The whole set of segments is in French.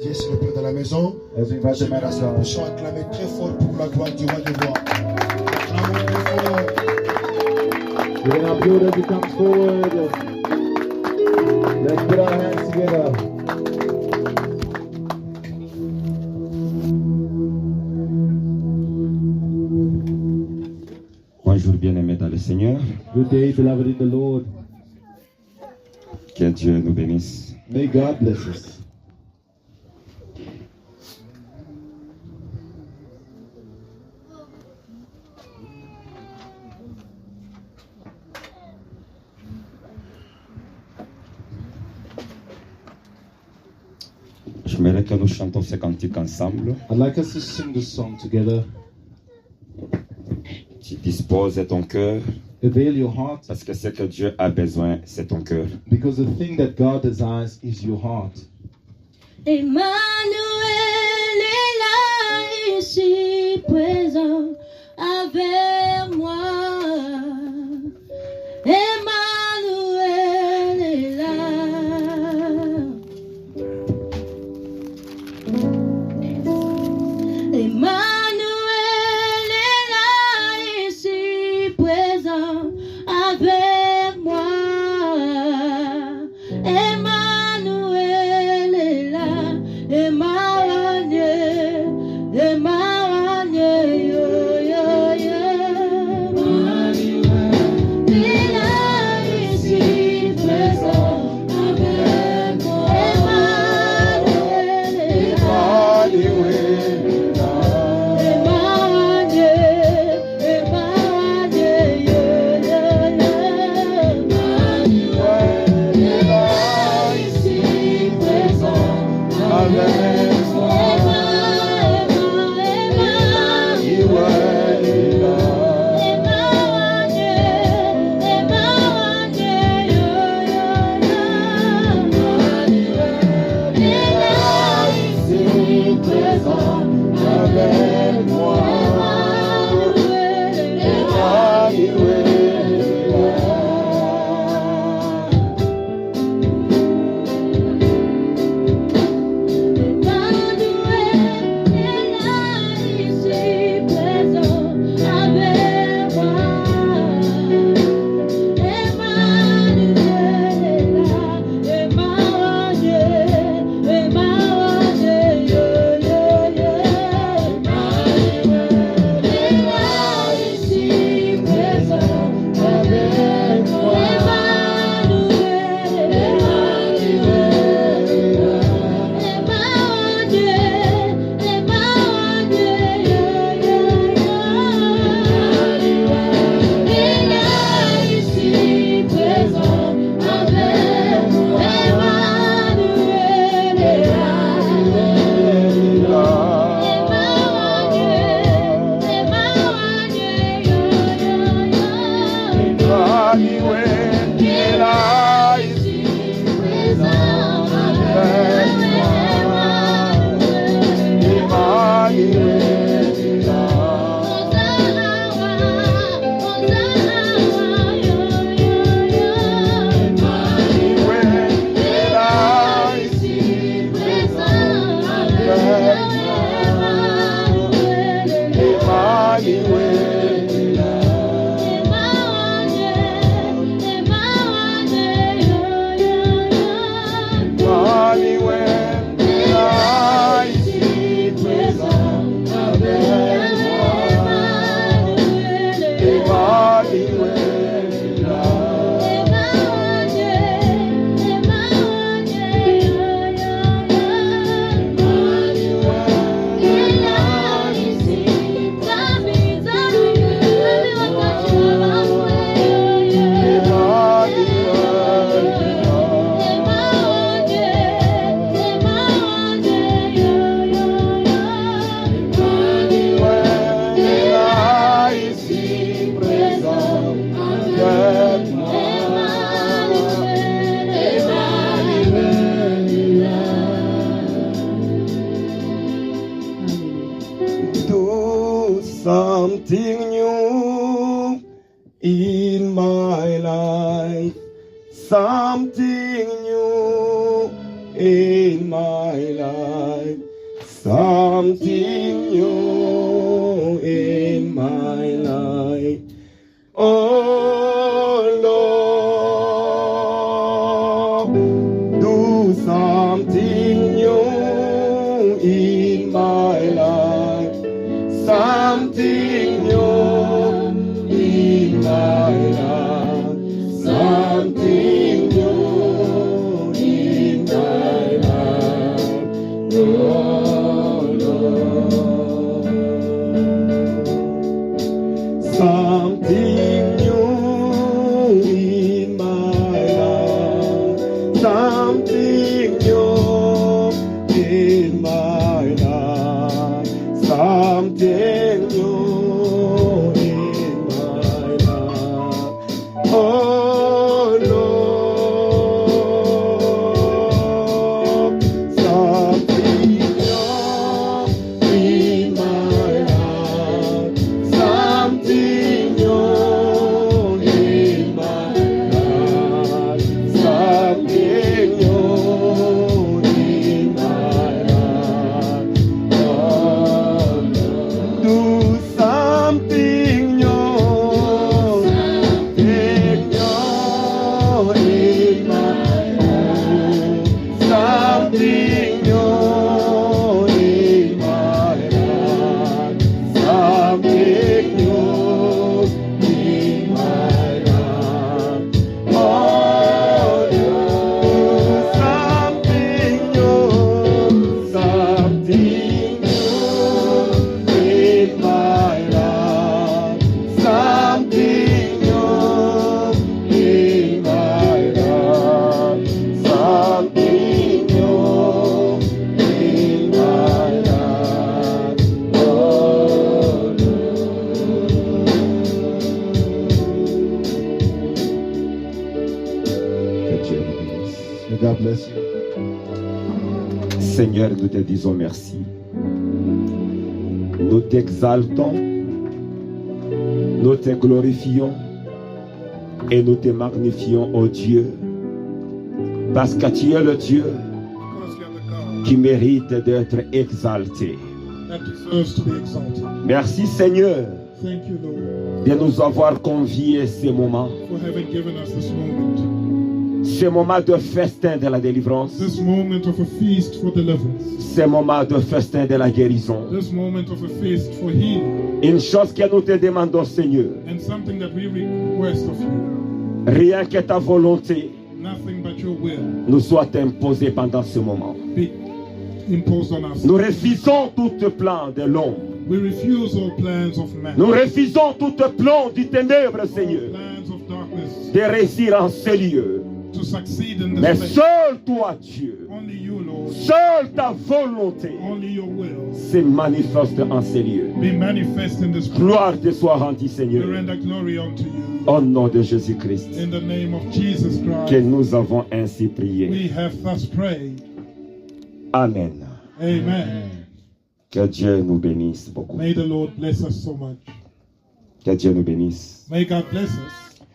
Dieu s'il vous plaît dans la maison. J'aimerais que nous puissions acclamer très fort pour la gloire du roi des rois. Acclamons très fort. We're going to applaud as he comes forward. Let's put our hands together. Bonjour bien-aimés dans le Seigneur. Good day, beloved in the Lord. Que Dieu nous bénisse. May God bless us. J'aimerais que nous chantions ce cantique ensemble. I'd like us to sing this song together. Tu disposes ton cœur Avail your heart, parce que ce que Dieu a besoin, c'est ton cœur. because the thing that God desires is your heart. Emmanuel est là, ici présent avec moi. Emmanuel est là. Emmanuel est là, ici présent avec moi. Emmanuel est là. Emmanuel, Emmanuel, yo, yo, yo. Emmanuel est là, ici présent avec moi. Emmanuel est là. Something new in my life, something new in my life. something new in my life. Oh Lord, do something new in my life. Something new in my life. Something new in my life. Oh Lord, something new in my life. Something new in my life. Something new in my life. Oh Lord, something new in my life. Something new in my life. Something new in my life. Oh Lord, do something new. Something new in my life. Something new in my life. Something new in my life. Oh Lord, something new. Something new in my life. Something new in my life. Something new in my life. Oh Lord. May God bless you. Seigneur, nous te disons merci. Nous t'exaltons, nous te glorifions et nous te magnifions, ô Dieu, parce que tu es le Dieu Because you are the God qui mérite d'être exalté. that deserves to be exalted. Merci Seigneur Thank you, Lord, de nous avoir conviés ces moments, for having given us this moment. ces moments de festin de la délivrance, This moment of a feast for deliverance. ces moments de festin de la guérison. This moment of a feast for healing. Une chose que nous te demandons Seigneur, And something that we request of you. rien que ta volonté Nothing but your will nous soit imposée pendant ce moment. be imposed on us. Nous refusons tout plan de l'ombre. We refuse all plans of man. Nous refusons tout plan du ténèbre, All Seigneur, plans of darkness de réussir en ce lieu. to succeed in Mais this place. seul toi, Dieu, Only you, Lord. seule ta volonté Only your will se manifeste en ce lieu. be manifest in this place. Gloire te soit rendue, We Seigneur, render glory unto you. au nom de Jésus-Christ, In the name of Jesus que Christ, nous avons ainsi prié. we have thus prayed. Amen. Amen. Que Dieu nous bénisse beaucoup. May the Lord bless us so much. Que Dieu nous bénisse. May God bless us.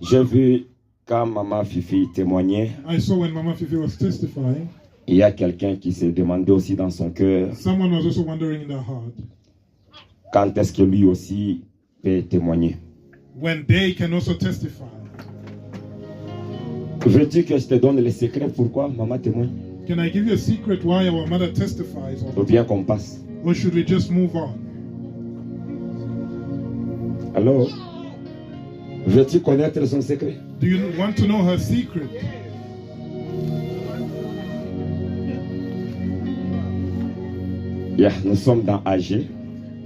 J'ai vu quand Maman Fifi témoignait, I saw when Mama Fifi was testifying, il y a quelqu'un qui s'est demandé aussi dans son cœur someone was also wondering in their heart quand est-ce que lui aussi peut témoigner. when they can also testify. Veux-tu que je te donne les secrets pourquoi Maman témoigne? Can I give you a secret why our mother testifies? Ou bien qu'on passe? Or should we just move on? Alors, veux-tu connaître son secret? Do you want to know her secret? Yeah, nous sommes dans AG.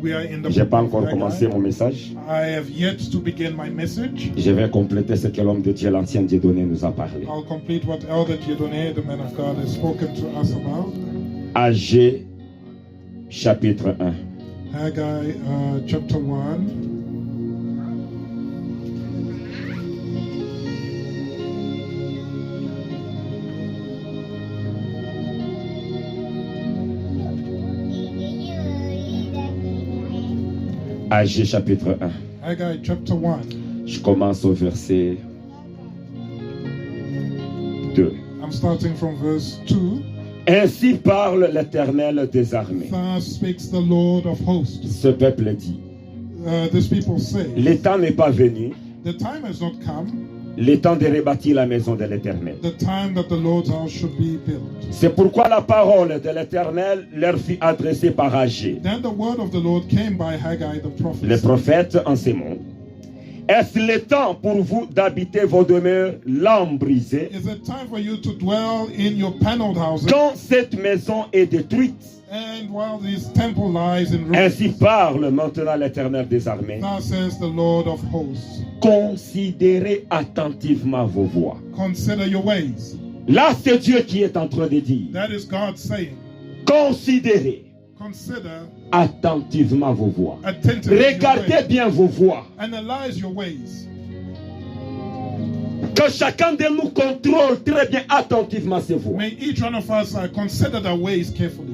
We are in the Je n'ai pas book of encore Haggai. commencé mon message. I have yet to begin my message. Je vais compléter ce que l'homme de Dieu, l'ancien Dieudonné, nous a parlé. I'll complete what Elder Dieudonné, the man of God, has spoken to us about. AG, chapitre 1. Haggai chapter 1. AG, chapitre 1. Haggai chapter 1. Je commence au verset 2. I'm starting from verse 2. Ainsi parle l'Éternel des armées. Thus speaks the Lord of hosts. Ce peuple dit, This people say, le temps n'est pas venu, the time has not come, le temps de rebâtir la maison de l'Éternel. the time that the Lord's house should be built. C'est pourquoi la parole de l'Éternel leur fut adressée par Agé, Then the word of the Lord came by Haggai the prophet. le prophète, en ces mots. Est-ce le temps pour vous d'habiter vos demeures lambrisées Is it time for you to dwell in your paneled houses? quand cette maison est détruite? And while this temple lies in ruins, Ainsi parle maintenant l'Éternel des armées. thus says the Lord of hosts, Considérez attentivement vos voies. consider your ways. Là, c'est Dieu qui est en train de dire. That is God saying, Considérez consider attentivement vos voies. attentively your Regardez ways. bien vos voies. Analyze your ways. Que chacun de nous contrôle très bien attentivement ses voies. May each one of us consider their ways carefully.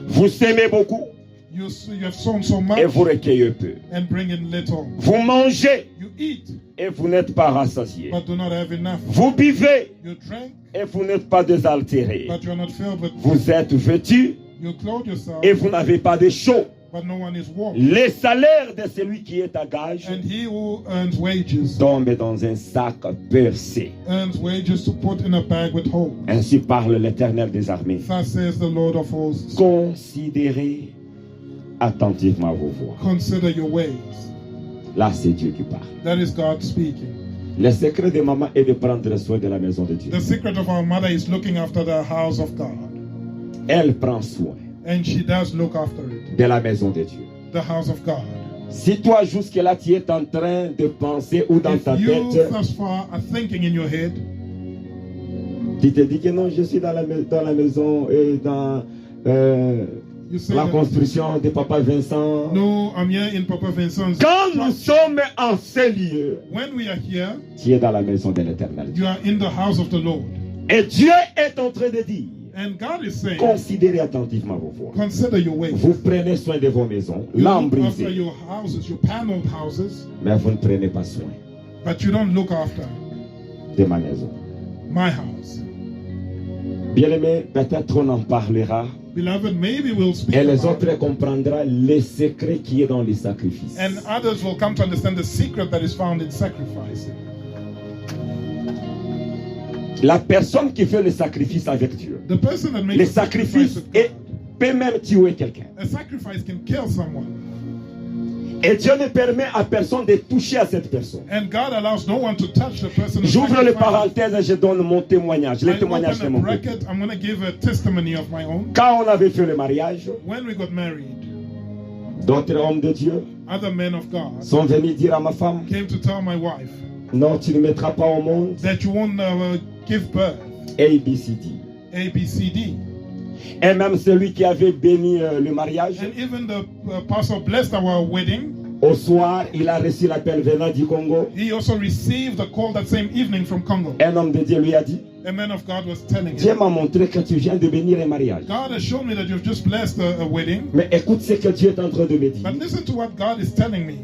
Vous s'aimez beaucoup You have sown so much et vous recueillez peu. and bring in little. Vous mangez You eat et vous n'êtes pas rassasié. but do not have enough. Vous buvez You drink et vous n'êtes pas désaltéré. but you are not filled with. Vous êtes vêtu You clothe yourself et vous n'avez pas de chaud. but no one is warm. Les salaires de celui qui est à gage And he who earns wages tombent dans un sac percé. earns wages to put in a bag with holes. Ainsi parle l'Éternel des armées. Thus says the Lord of hosts. Considérez attentivement vos voies. Consider your ways. Là, c'est Dieu qui parle. That is God speaking. Le secret de maman est de prendre soin de la maison de Dieu. The secret of our mother is looking after the house of God. Elle prend soin And she does look after it. de la maison de Dieu. The house of God. Si toi, jusque-là, tu es en train de penser ou dans ta If you tête, thus far are thinking in your head, tu te dis que non, je suis dans la maison et dans you say la that, construction de Papa Vincent. no, I'm here in Papa Vincent's. Quand nous sommes en ces lieux, When we are here, tu es dans la maison de l'Éternel. you are in the house of the Lord. Et Dieu est en train de dire, And God is saying, considérez attentivement vos voies. consider your ways. Vous prenez soin de vos maisons, You look after lambrisées, your houses, your paneled houses, mais vous ne prenez pas soin but you don't look after de ma maison. my house. Bien-aimé, peut-être on en parlera Beloved, maybe we'll speak et les about autres it, comprendront les secrets qui est dans les sacrifices. and others will come to understand the secret that is found in sacrifice. La personne qui fait le sacrifice avec Dieu, The person that makes le a sacrifice sacrifice with God, peut même tuer quelqu'un. a sacrifice can kill someone. Et Dieu ne permet à personne de toucher à cette personne. And God allows no one to touch the person. who J'ouvre les sacrifices. parenthèses et je donne mon témoignage, le I témoignage de open a mon côté. bracket. I'm going to give a testimony of my own. Quand on avait fait le mariage, When we got married, d'autres hommes de Dieu other men of God sont venus dire à ma femme, came to tell my wife non, tu ne mettras pas au monde that you won't give birth. ABCD. A, B, C, D. Et même celui qui avait béni le mariage, And even the pastor blessed our wedding. au soir, il a reçu l'appel venant du Congo. He also received a call that same evening from Congo. Un homme de Dieu lui a dit, A man of God was telling Dieu him, m'a montré que tu viens de bénir un mariage. God has shown me that you've just blessed a wedding. Mais écoute ce que Dieu est en train de me dire. But listen to what God is telling me.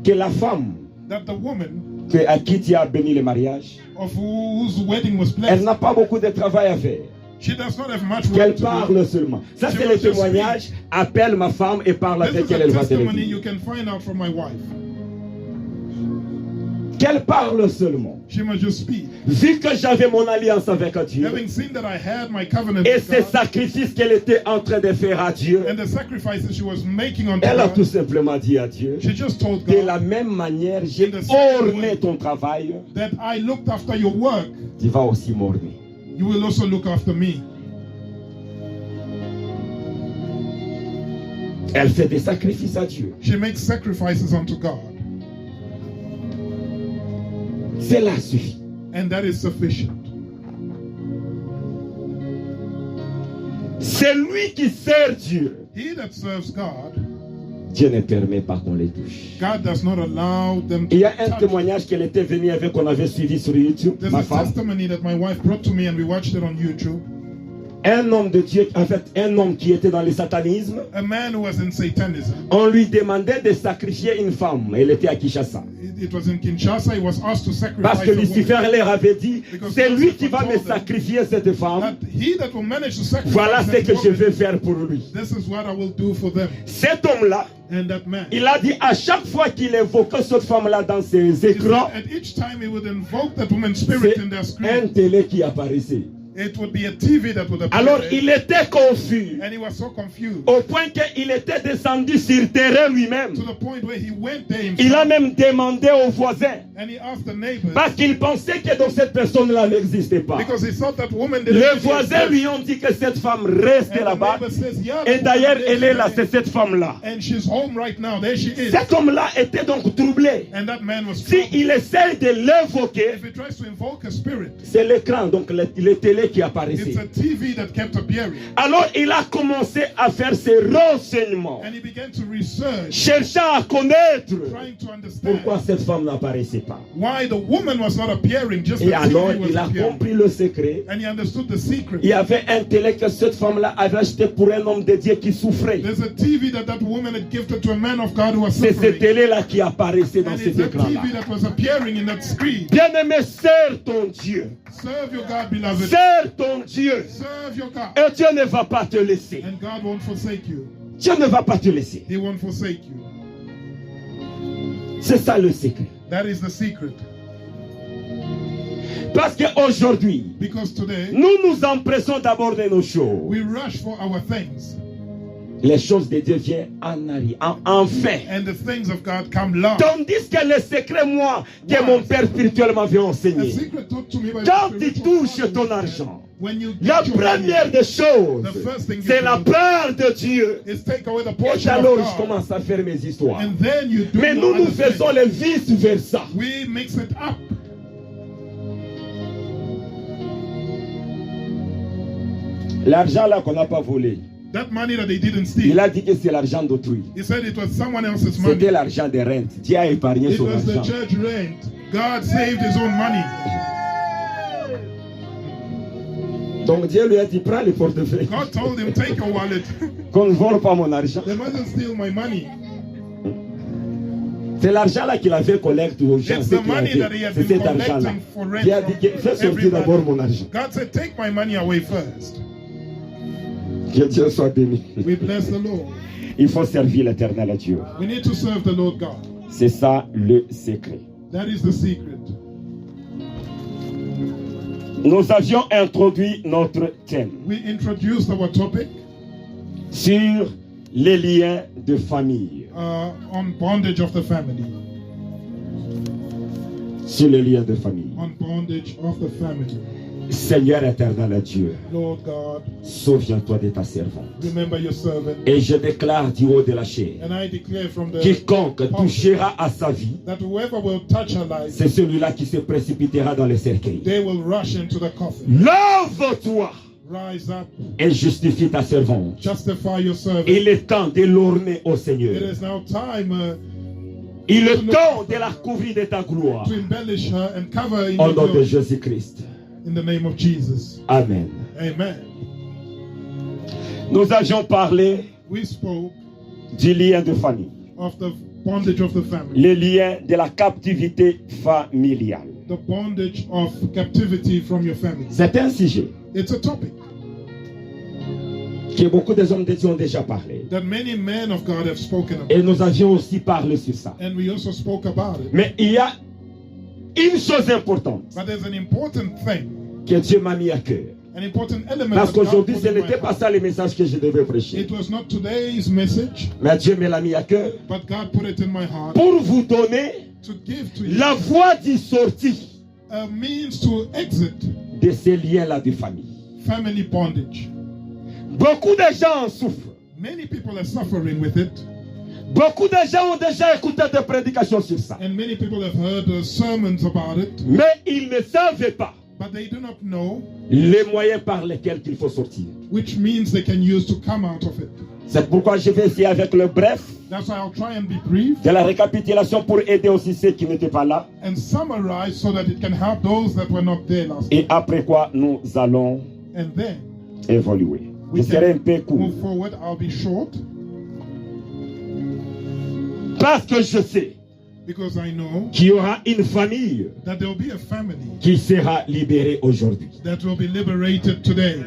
Que la femme That the woman à qui tu as béni le mariage, of whose wedding was elle blessed, n'a pas beaucoup de travail à faire. she does not have much work Qu'elle to do. parle seulement. Ça, She c'est will le just témoignage. Appelle ma femme et parle This avec is elle. a Elle va te le testimony you dire. can find out from my wife. Qu'elle parle seulement. She must just speak. Vu que j'avais mon alliance avec Dieu Having seen that I had my covenant et with ces God sacrifices qu'elle était en train de faire à Dieu, and the sacrifices she was making unto elle a tout God, simplement dit à Dieu, she just told de la God même manière, j'ai In the same orné way. ton travail, that I looked after your work, tu vas aussi m'orner. you will also look after me. Elle fait des sacrifices à Dieu. She makes sacrifices unto God, Cela suffit. and that is sufficient. C'est lui qui sert Dieu. He that serves God, Dieu ne permet pas qu'on les touche. God does not allow them to Il y a un touch. témoignage qu'elle était venue avec, qu'on avait suivi sur YouTube, There's ma a femme. testimony that my wife brought to me and we watched it on YouTube. un homme de Dieu, en fait, un homme qui était dans le satanisme, a man who was in Satanism. on lui demandait de sacrifier une femme. Elle était à Kinshasa. It was in Kinshasa. He was asked to sacrifice Parce que a woman. Lucifer leur avait dit, c'est lui qui va me sacrifier cette femme. That he that will manage to sacrifice Voilà ce that que je woman, vais faire pour lui. this is what I will do for them. Cet homme-là, And that man, il a dit à chaque fois qu'il évoquait cette femme-là dans ses he said écrans, at each time he would invoke that woman's spirit c'est in their un screen, télé qui apparaissait. it would be a TV that would appear Alors there. il était confus, And he was so confused au point qu'il était descendu sur terrain lui-même. to the point where he went there Il a himself même demandé aux voisins, and he asked the neighbors parce qu'il pensait que donc cette personne-là n'existait pas. because he thought that woman didn't Les really voisins exist. lui ont dit que cette femme reste And the là-bas. neighbor says, yeah, Et the d'ailleurs, woman elle is est là, there. c'est cette femme-là. And she's home right now. There she is. Cet homme-là était donc troublé. And that man was Si troubled. il essaye de l'évoquer, If he tries to invoke a spirit, c'est l'écran, donc le télé qui it's apparaissait. a TV that kept appearing. Alors il a commencé à faire ses renseignements, And he began to research, cherchant à connaître trying to understand pourquoi cette femme n'apparaissait pas. why the woman was not appearing, just the Et alors TV was il a appearing. compris le secret. And he understood the secret. Il y avait un télé que cette femme-là avait acheté pour un homme de Dieu qui souffrait. There's a TV that woman had gifted to a man of God who was C'est ce suffering. télé-là qui apparaissait dans And cet it's a écran-là. TV that was appearing in that screen. Bien-aimé, sers ton Dieu. Serve your God, beloved. Sers ton Dieu. Serve your God. Et Dieu ne va pas te laisser. And God won't forsake you. Dieu ne va pas te laisser. He won't forsake you. C'est ça le secret. That is the secret. Parce qu'aujourd'hui, Because today, nous nous empressons d'aborder nos choses. we rush for our things. Les choses de Dieu viennent en arrière, enfin. And the things of God come last. Tandis que le secret, moi, que mon Père spirituel m'avait A enseigné. secret taught to me by Quand the tu spiritual touches father, ton argent, when you la get your money, première des choses, the first thing you c'est do la peur de Dieu. is take away the Et portion alors, of je God. commence à faire mes histoires. And then you do Mais no nous, nous other faisons thing. le vice-versa. We mix it up. L'argent là qu'on n'a pas volé, That money that they didn't il steal, a dit que c'est l'argent d'autrui. he said it was someone else's money. C'était l'argent des rentes. Dieu a épargné It son was the argent. church rent. God saved his own money. Donc Dieu lui a dit, prends le portefeuille. God told him, take your wallet. Qu'on ne vole pas mon argent. They mustn't steal my money. C'est l'argent là qu'il avait collecté aux gens. It's C'est the money that he had been cet argent là. collecting for rent Dieu a dit, que fais from sortir d'abord mon everybody. argent. God said, take my money away first. Que Dieu soit béni. We bless the Lord. Il faut servir l'éternel à Dieu. We need to serve the Lord God. C'est ça le secret. That is the secret. Nous avions introduit notre thème We introduced our topic sur les liens de famille. on bondage of the family. Sur les liens de famille. On bondage of the family. Seigneur éternel à Dieu, Lord God, souviens-toi de ta servante. remember your servant. Et je déclare du haut de la chair, And I declare from the quiconque touchera à sa vie, that whoever will touch her life, c'est celui-là qui se précipitera dans le cercueil. they will rush into the coffin. Lève-toi Rise up, et justifie ta servante. justify your servant. Il est temps de l'orner au It Seigneur. is now time Il est temps de la couvrir de ta gloire. to embellish her and cover her in Au your nom de glory. Jésus-Christ. In the name of Jesus. Amen. Amen. Nous avions parlé We spoke du lien de famille. of the bondage of the family, Le lien de la captivité familiale. the bondage of captivity from your family. C'est un sujet It's a topic que beaucoup des hommes de Dieu ont déjà parlé. that many men of God have spoken about, Et nous avions aussi parlé sur ça. and we also spoke about it. Mais il y a une chose importante But there's an important thing, que Dieu m'a mis à cœur. an important element Parce that God qu'aujourd'hui, put ce in my n'était pas heart. ça le message que je devais prêcher. It was not today's message, Mais Dieu me l'a mis à cœur but God put it in my heart pour vous donner to give to you la voie de sortie a means to exit de ces liens-là de famille. family bondage. Beaucoup de gens en souffrent. Many people are suffering with it, Beaucoup de gens ont déjà écouté des prédications sur ça. and many people have heard sermons about it, Mais ils ne savaient pas but they do not know les moyens par lesquels il faut sortir. which means they can use to come out of it. C'est pourquoi je vais essayer avec le bref That's why I'll try and be brief de la récapitulation pour aider aussi ceux qui n'étaient pas là. and summarize so that it can help those that were not there last Et time. après quoi, nous allons And then évoluer. Je We serai un peu can court. move forward. I'll be short Parce que je sais because I know qu'il y aura une famille that there will be a family qui sera libérée aujourd'hui. that will be liberated today.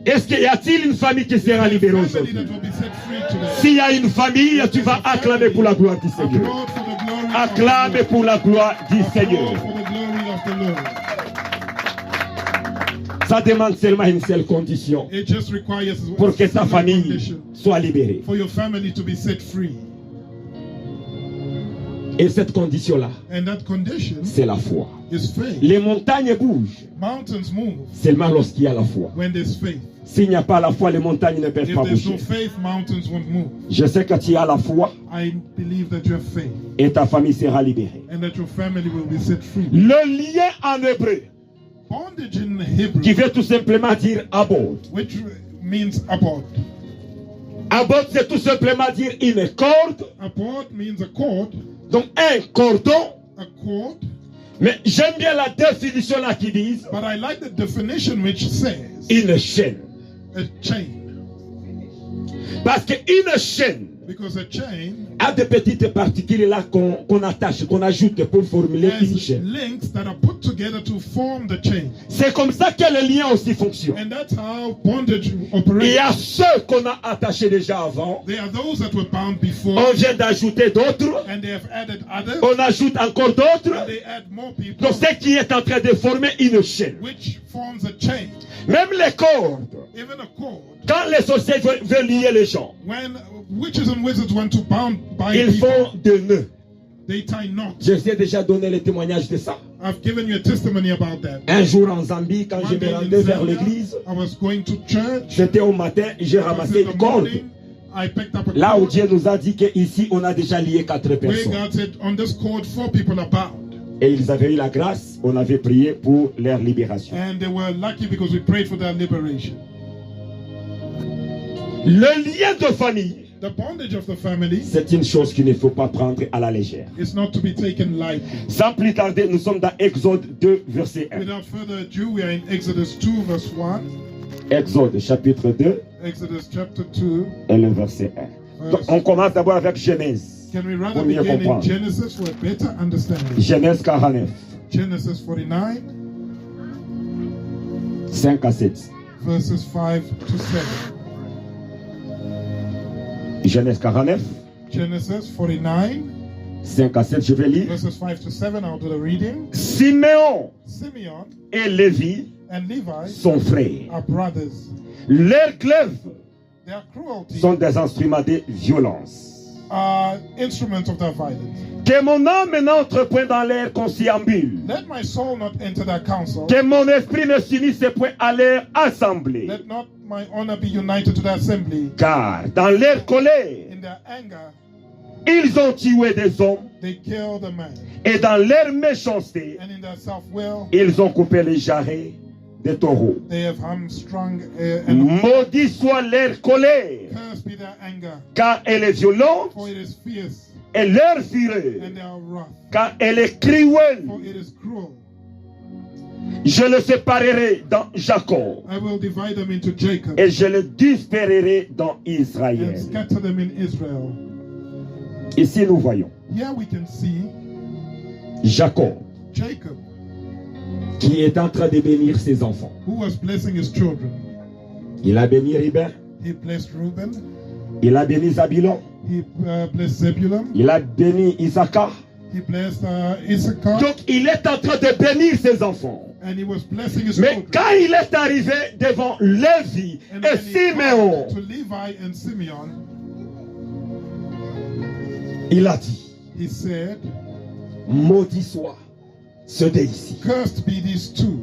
Est-ce qu'il y a-t-il une famille qui sera A libérée family aujourd'hui? that will be set free today. S'il y a une famille, tu vas acclamer pour la gloire du Seigneur. Applaud for the glory Acclame of the pour la gloire du Lord. Seigneur. Applaud for the glory of the Lord. Ça demande seulement une seule condition It just requires pour que a ta single famille condition soit libérée. for your family to be set free. Et cette condition-là, And that condition c'est la foi. is faith. Les montagnes bougent Mountains move seulement lorsqu'il y a la foi. when there's faith. S'il n'y a pas la foi, les montagnes ne peuvent If pas there's no bouger. faith, mountains won't move. Je sais que tu as la foi I believe that you have faith et ta famille sera libérée. and that your family will be set free. Le lien en hébreu, Bondage in Hebrew, qui veut tout simplement dire abord. which means abort. Abord, c'est tout simplement dire une corde, Abort means a cord, donc un cordon. a cord. Mais j'aime bien la définition là qui dit But I like the definition which says une chaîne. a chain. Parce qu'une chaîne Because a chain a des petites particules là qu'on attache, qu'on ajoute pour formuler une has chaîne. links that are put together to form the chain. C'est comme ça que le lien aussi fonctionne. And that's how bondage Il y operates. a ceux qu'on a attachés déjà avant. There are those that were bound before, On vient d'ajouter d'autres. and they have added others, On ajoute encore d'autres. and they add more people, Donc c'est qui est en train de former une chaîne. which forms a chain. Même les cordes. Even a cord. Quand les sorciers veulent lier les gens, When witches and wizards want to bind ils people, font des nœuds. they tie knots. Je vous ai déjà donné le témoignage de ça. I've given you a testimony about that. Un jour en Zambie, quand je One me day rendais in vers Zambia, l'église, I was going to church. j'étais au matin, j'ai I was ramassé in une the corde. morning. I picked up a Là où cord. Dieu nous a dit qu'ici, on a déjà lié 4 Where personnes. God said, on this cord, 4 people are bound. Et ils avaient eu la grâce, on avait prié pour leur libération. And they were lucky because we prayed for their liberation. Le lien de famille, The bondage of the family c'est une chose qu'il ne faut pas prendre à la légère. is not to be taken lightly. Sans plus tarder, nous sommes dans Exode 2, verset 1. Without further ado, we are in Exodus 2, verse 1. Exode chapitre 2 Exodus chapter 2. et le verset 1. Donc, on commence d'abord avec Genèse. Can we rather Pour mieux begin in comprendre. Genesis for a better understanding? Genèse 49, Genesis 49, 5 à 7. verses 5 to 7. Genèse 49, Genesis 49, 5 à 7, je vais lire. verses 5 to 7. I'll do the reading. Siméon Simeon et Lévi and Levi sont frères. are brothers. Leurs glaives Their cruelty sont des instruments de violence. are instruments of their violence. Que mon âme n'entre point dans leur conciliabule. Let my soul not enter their council. Que mon esprit ne s'unisse point à leur assemblée. Let not my honor be united to the assembly. Car dans leur colère, In their anger, ils ont tué des hommes. they killed a man. Et dans leur méchanceté, And in their self-will, ils ont coupé les jarrets des taureaux. they have hamstrung and Maudit soit leur colère, cursed be their anger. car elle est violente, For it is fierce, et leur fureur, and they are wrath. car elle est cruelle. For it is cruel. Je le séparerai dans Jacob, I will divide them into Jacob et je le dispererai dans and Israël. scatter them in Israel. Ici, nous voyons Here we can see Jacob Jacob, qui est en train de bénir ses enfants. who was blessing his children. Il a béni Reuben, He blessed Reuben. il a béni Zabulon, He blessed Zebulun. il a béni Issachar. He blessed Issachar. Donc, il est en train de bénir ses enfants. And he was blessing his Mais children. quand il est arrivé devant Lévi And et when he Siméon, got to Levi and Simeon, il a dit, he said, maudit soit ceux d'ici. cursed be these two.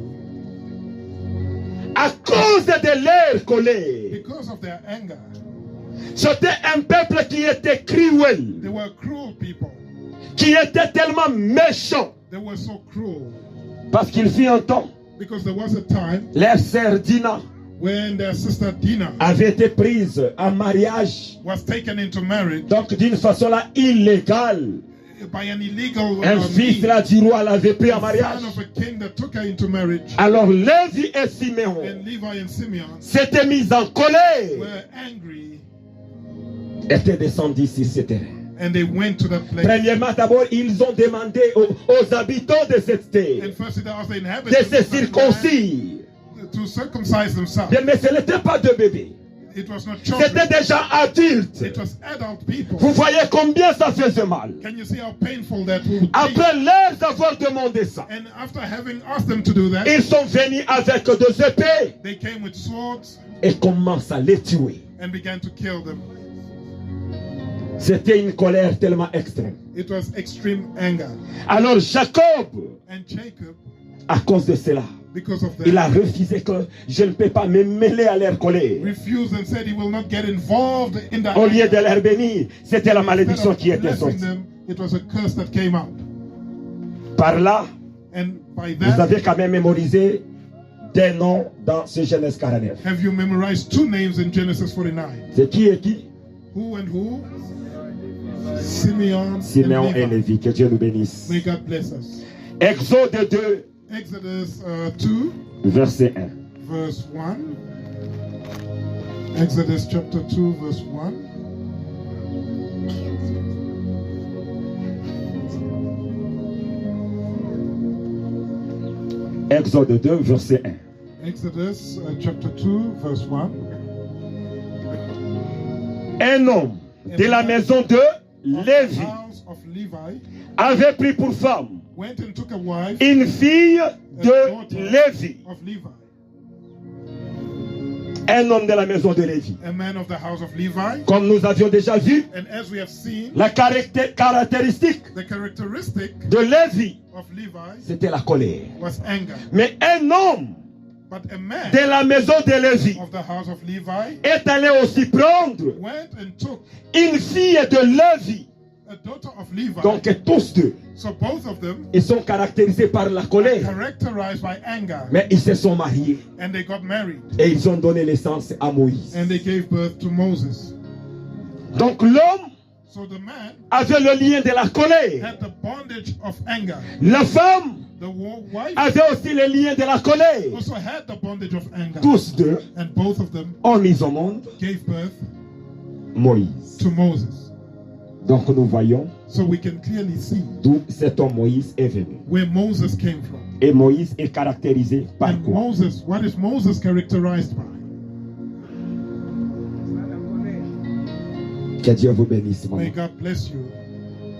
À cause de leur colère, Because of their anger, c'était un peuple qui était cruel, they were cruel people. qui était tellement méchant. They were so cruel. Parce qu'il fut un temps, Because there was a time leur sœur Dina when their sister Dinah avait été prise en mariage, was taken into marriage donc d'une façon là illégale. by an illegal Un fils means, là du roi l'avait pris en the mariage. son of a king that took her into marriage. Alors Lévi et Siméon And Levi and Simeon s'étaient mis en colère, were angry, étaient descendus sur ce terrain. and they went to that place. Premièrement, d'abord, ils ont demandé aux habitants de cette terre And first they asked the de inhabitants se of that circoncire. land to circumcise themselves. Bien, mais ce n'était pas de bébés. It was not C'était children. des gens adultes. It was adult people. Vous voyez combien ça faisait mal. Can you see how painful that would be? Après leur avoir demandé ça, And after having asked them to do that, ils sont venus avec des épées they came with swords et commencent à les tuer. and began to kill them. C'était une colère tellement extrême. It was extreme anger. Alors Jacob, And Jacob, à cause de cela, because of il a that, refusé que je ne peux pas me mêler à leur colère. refused and said he will not get involved in that. Au lieu de anger. leur bénir, c'était la malédiction Instead qui of était blessing sortie. them, it was a curse that came out. Par là, And by vous that, avez quand même mémorisé des noms dans ce Genèse 49. have you memorized two names in Genesis 49? C'est qui et qui? Who and who? Simeon Siméon and et Levi. Lévi. Que Dieu nous bénisse. May God bless us. Exode 2, Exodus 2, verset 1. verse 1. Exodus chapter 2, verse 1. Exode 2, verset 1. Exodus chapter 2, verse 1. Un homme de la maison de Of the Lévi house of Levi avait pris pour femme went and took a wife une fille a de daughter Lévi. of Levi. Un homme de la maison de Lévi. A man of the house of Levi. Comme nous avions déjà vu, And as we have seen, la caractéristique the characteristic de Lévi, of Levi c'était la colère. was anger. Mais un homme But a man de la maison de Lévi of the house of Levi est allé aussi prendre went and took une fille de Lévi. a daughter of Levi. Donc tous deux, So both of them ils sont caractérisés par la colère. characterized by anger. Mais ils se sont mariés And they got married. et ils ont donné naissance à Moïse. And they gave birth to Moses. Donc l'homme So the man avait le lien de la colère. had the bondage of anger. La femme The wife avait aussi le lien de la colère. also had the bondage of anger. Tous deux And both of them ont mis au monde gave birth Moïse. to Moses. Donc nous voyons So we can clearly see d'où cet homme Moïse est venu. where Moses came from. Et Moïse est caractérisé par And quoi? Moses, what is Moses characterized by? Que Dieu vous bénisse, May maman. God bless you.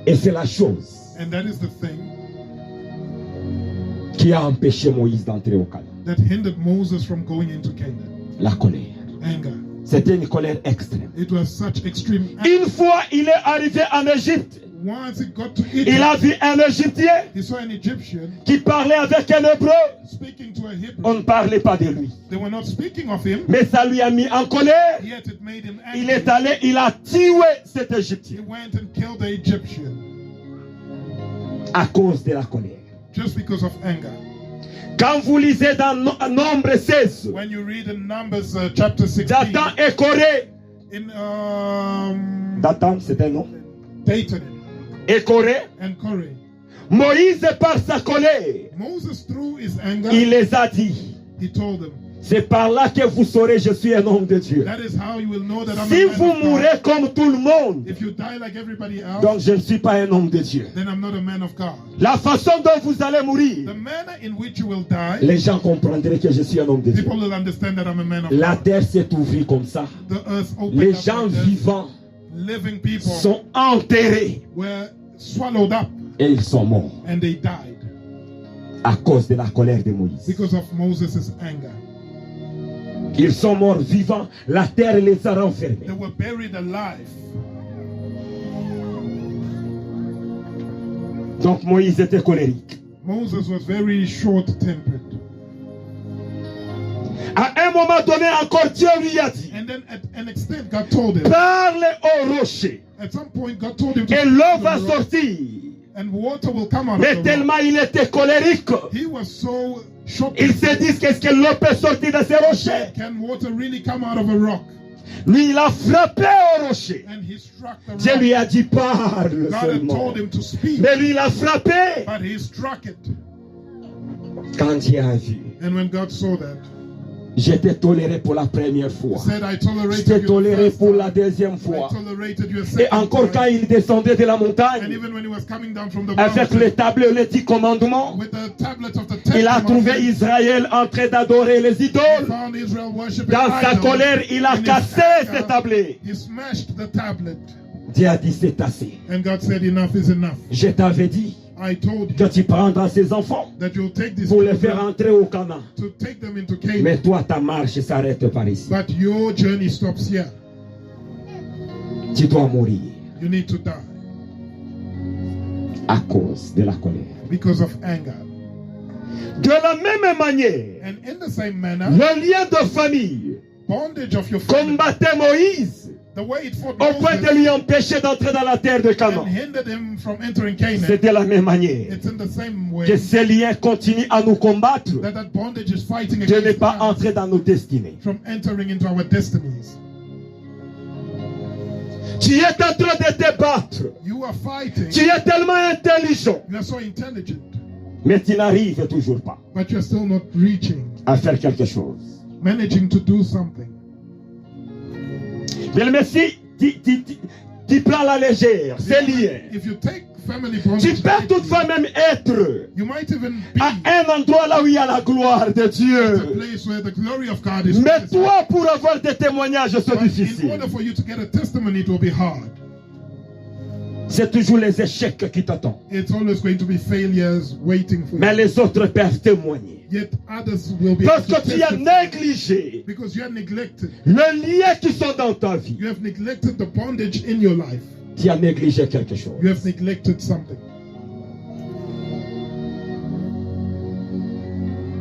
Et c'est la chose And that is the thing qui a empêché Moïse d'entrer au Canaan. that hindered Moses from going into Canaan. La colère. Anger. C'était une colère extrême. It was such extreme anger. Une fois il est arrivé en Égypte, Once he got to il a Egypt, vu un Égyptien he saw an Egyptian qui parlait avec un Hébreu. speaking to a Hebrew. On ne parlait pas de lui. They were not speaking of him, Mais ça lui a mis en colère. yet it made him Il est angry. allé, il a tué cet He Égyptien went and killed the Egyptian à cause de la colère. just because of anger. Quand vous lisez dans Nombre 16, When you read in Numbers chapter 16, Dathan et Corée, in Dathan c'est un nom, Dayton et Corée, and Korah, Moïse par sa colère, Moses through his anger, il les a dit, he told them, c'est par là que vous saurez je suis un homme de Dieu. that is how you will know that I'm Si a man vous of God. mourrez comme tout le monde, If you die like everybody else, donc je ne suis pas un homme de Dieu. then I'm not a man of God. La façon dont vous allez The mourir, manner in which you will die, les gens comprendraient que je suis un homme de Dieu. people will understand that I'm a man of La God. terre s'est ouverte comme ça. The earth opened Les up gens like that. vivants Living people sont enterrés were swallowed up et ils sont morts and they died à cause de la colère de Moïse. because of Moses' anger. Ils sont morts vivants, la terre les a renfermés. They were buried alive. Donc Moïse était colérique. Moses was very short-tempered. À un moment donné, encore Dieu lui a dit, And then at an extent, God told him, parle au rocher at some point, God told him to et speak l'eau to va the rock, sortir. and water will come out Mais of the rock. tellement il était colérique, He was so il short-tempered. se dit qu'est-ce que l'eau peut sortir de ces rochers. Can water really come out of a rock? Lui, il a frappé au rocher. and he struck the Dieu rock. lui a dit parle God had seulement. told him to speak, Mais lui, il a frappé. but he struck it. Quand Dieu a vu, And when God saw that, j'étais toléré pour la première he fois. said, I tolerated J'étais you toléré the first pour time. la deuxième I fois. tolerated you a Et second encore quand time. il descendait de la And montagne, even when he was coming down from the avec mountain, les tableaux, les 10 commandements, with the tablet of the Ten il a trouvé Commandments, Israël en train d'adorer les he idoles. found Israel worshiping Dans sa idols. colère, il a In his cassé anger, ces tablets. He smashed the tablet. Dieu a dit c'est assez. And God said, enough is enough. Je t'avais dit I told que you tu prendras ces enfants that you'll take these pour les faire children entrer au Canaan. to take them into Canaan. Mais toi, ta marche s'arrête par ici. But your journey stops here. Tu dois mourir You need to die à cause de la colère. because of anger. De la même manière, And in the same manner, le lien de famille bondage of your family, combattait Moïse the way it fought au point de Moses lui empêcher d'entrer dans la terre de and Canaan. hindered him from entering Canaan, C'est de la même manière it's in the same way que ces liens continuent à nous combattre that bondage is fighting de ne against pas us entrer dans nos destinées. from entering into our destinies. Tu es en train de te battre. You are fighting. Tu es tellement intelligent, You are so intelligent, mais tu n'arrives toujours pas but you're still not reaching, à faire quelque chose. managing to do something. Mais le Messie, tu prends la légère, c'est lié. If you take family Tu bondage, peux toutefois même être you might even be à un endroit là où il y a la gloire de a Dieu. place where the glory of God is Mais present. toi, pour avoir des témoignages, c'est But in difficile. order for you to get a testimony, it will be hard. C'est toujours les échecs qui t'attendent. It's always going to be failures waiting for Mais you. les autres peuvent témoigner. Yet others will be Parce able to que tu as testify négligé because you are neglected. le lien qui sont dans ta vie. You have neglected the bondage in your life. Tu as négligé quelque chose. You have neglected something.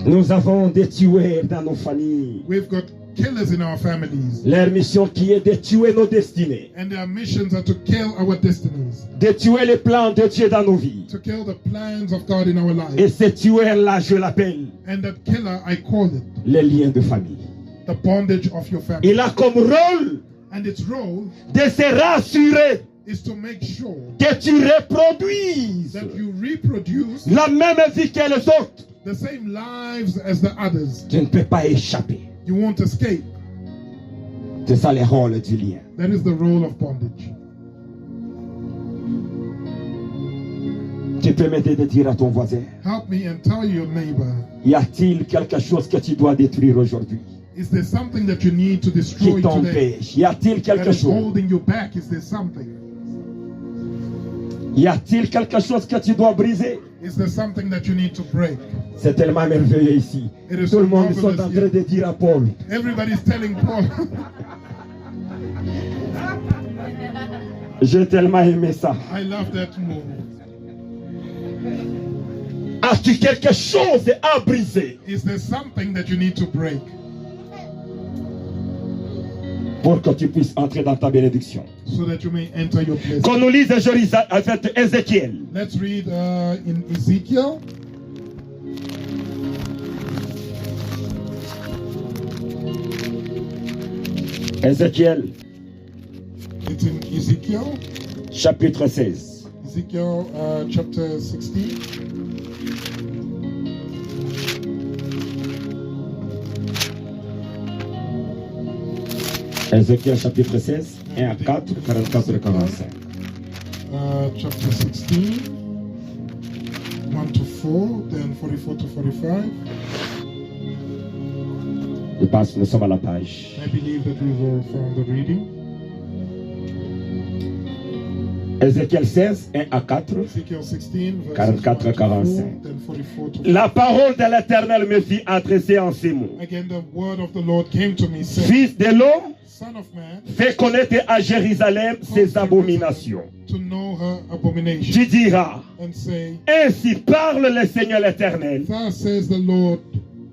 Nous avons des tueurs dans nos familles. We've got killers in our families, Leur mission qui est de tuer nos destinées. and their missions are to kill our destinies, De tuer les plans de Dieu dans nos vies. to kill the plans of God in our Et lives. ce tueur-là, je l'appelle And that killer, I call it les liens de famille. the bondage of your family. Il a comme rôle And its role de se rassurer is to make sure que tu reproduises that you reproduce la même vie que les autres. the same lives as the others. Tu ne peux pas échapper. You won't escape. C'est ça le rôle du lien. That is the role of bondage. Tu peux m'aider de dire à ton voisin, Help me and tell your neighbor, y a-t-il quelque chose que tu dois détruire aujourd'hui is there something that you need to qui destroy today t'empêche? Y a-t-il that quelque is chose? holding you back? Is there something? Y a-t-il quelque chose que tu dois briser? Is there something that you need to break? C'est tellement merveilleux ici. It is Tout le so monde est en marvelous train here. de dire à Paul, Everybody's telling Paul. j'ai tellement aimé ça. I love that move. As-tu quelque chose à briser Is there something that you need to break pour que tu puisses entrer dans ta bénédiction? so that you may enter your place? Qu'on nous lise Ézéchiel. Let's read in Ezekiel. Ézéchiel, It's in Ezekiel, chapitre 16. Ezekiel chapter 16. Ézéchiel, chapitre 16, 1 à 4, 44 et 45. Chapter 16, 1 to 4, then 44 to 45. Je pense que nous sommes à la page. I believe that we've all found the reading. Ézéchiel 16, 1 à 4. Ezekiel 16, verses 44 1 to 4, 45. then 44 to La parole de l'Éternel me fit adresser en ces mots. Again, the word of the Lord came to me, saying, Fils de l'homme, Son of man, fais connaître à Jérusalem ses abominations. to know her abomination, Tu diras, and say, ainsi parle le Seigneur l'Éternel Thus says the Lord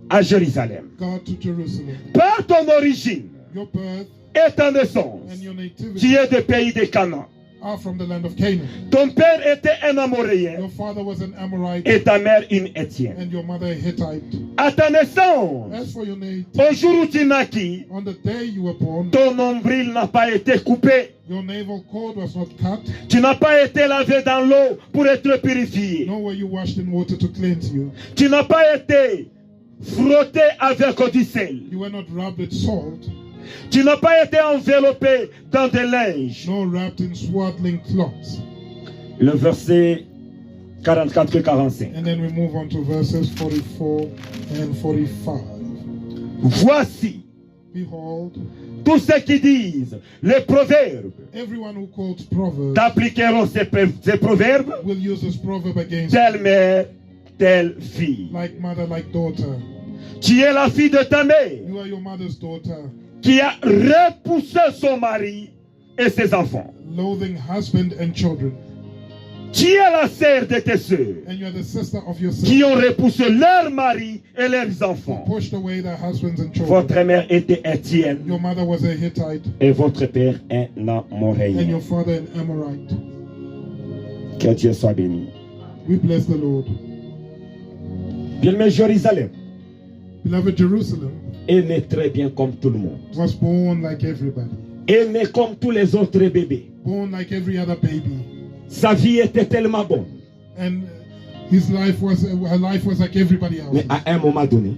à Jérusalem. God to Jerusalem, Par ton origine your birth et ta naissance, and your nativity, tu es du pays de Canaan. are from the land of Canaan. Ton père était un Amoréen Your father was an Amorite et ta mère une Étienne. and your mother a Hittite. À ta naissance, As for your name, au jour où tu naquis, on the day you were born, ton nombril n'a pas été coupé. your navel cord was not cut, Tu n'as pas été lavé dans l'eau pour être purifié. nor were you washed in water to cleanse you. Tu n'as pas été frotté avec du sel. You were not rubbed with salt, Tu n'as pas été enveloppé dans des linges. nor wrapped in swaddling cloths. Le verset 44 et 45. And then we move on to verses 44 and 45. Voici Behold, tous ceux qui disent les proverbes everyone who quotes Proverbs t'appliqueront ces proverbes, will use this proverb against telle mère, telle fille. like mother, like daughter. Tu es la fille de ta mère You are your mother's daughter, qui a repoussé son mari et ses enfants. loathing husband and children. Tu es la sœur de tes sœurs And you are the sister of your qui sister, ont repoussé leur mari et leurs enfants. pushed away their husbands and children. Votre mère était Étienne Your mother was a Hittite, et votre père un and Amoréen. your father an Amorite. Que Dieu soit béni. We bless the Lord. Bien-aimé, Jérusalem Beloved, Jerusalem est né très bien comme tout le monde. was born like everybody, Est né comme tous les autres bébés. born like every other baby. Sa vie était tellement bonne. And her life was like everybody else. Mais à un moment donné,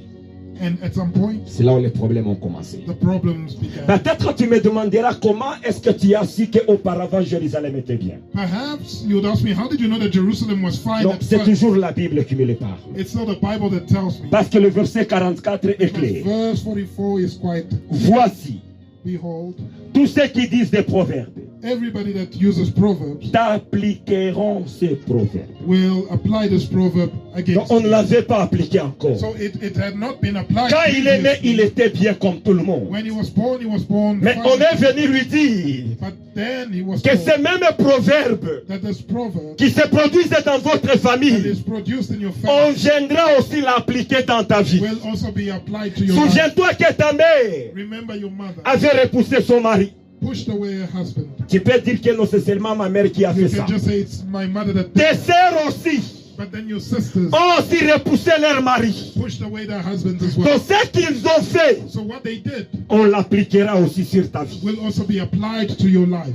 And at some point, c'est là où les problèmes ont commencé. the problems began. Peut-être tu me demanderas comment est-ce que tu as su qu'auparavant Jérusalem était bien. Perhaps you would ask me, how did you know that Jerusalem was fine Donc at c'est first? toujours la Bible qui me le parle. It's still the Bible that tells me. Parce que le verset 44 est Because clair. verse 44 is quite, Voici, behold, tous ceux qui disent des proverbes everybody that uses Proverbs t'appliqueront ces proverbes. will apply this proverb Donc against on ne you. l'avait pas appliqué encore. So it had not been applied. Quand il est né, previously. il était bien comme tout le monde. When he was born Mais fine. on est venu lui dire But then he was que told ces mêmes proverbes that this proverb qui se produisent dans votre that famille, is produced in your on family viendra aussi l'appliquer dans ta vie. will also be applied to your life. Souviens-toi que ta mère Remember your mother avait repoussé son mari. pushed away her husband. Tu peux dire que non, c'est seulement ma mère qui a You fait ça. can just say it's my mother that did Tes that. sœurs aussi But then your sisters ont aussi repoussé leur mari. pushed away their husbands as well. Donc ce qu'ils ont fait, So what they did on l'appliquera aussi sur ta vie. will also be applied to your life.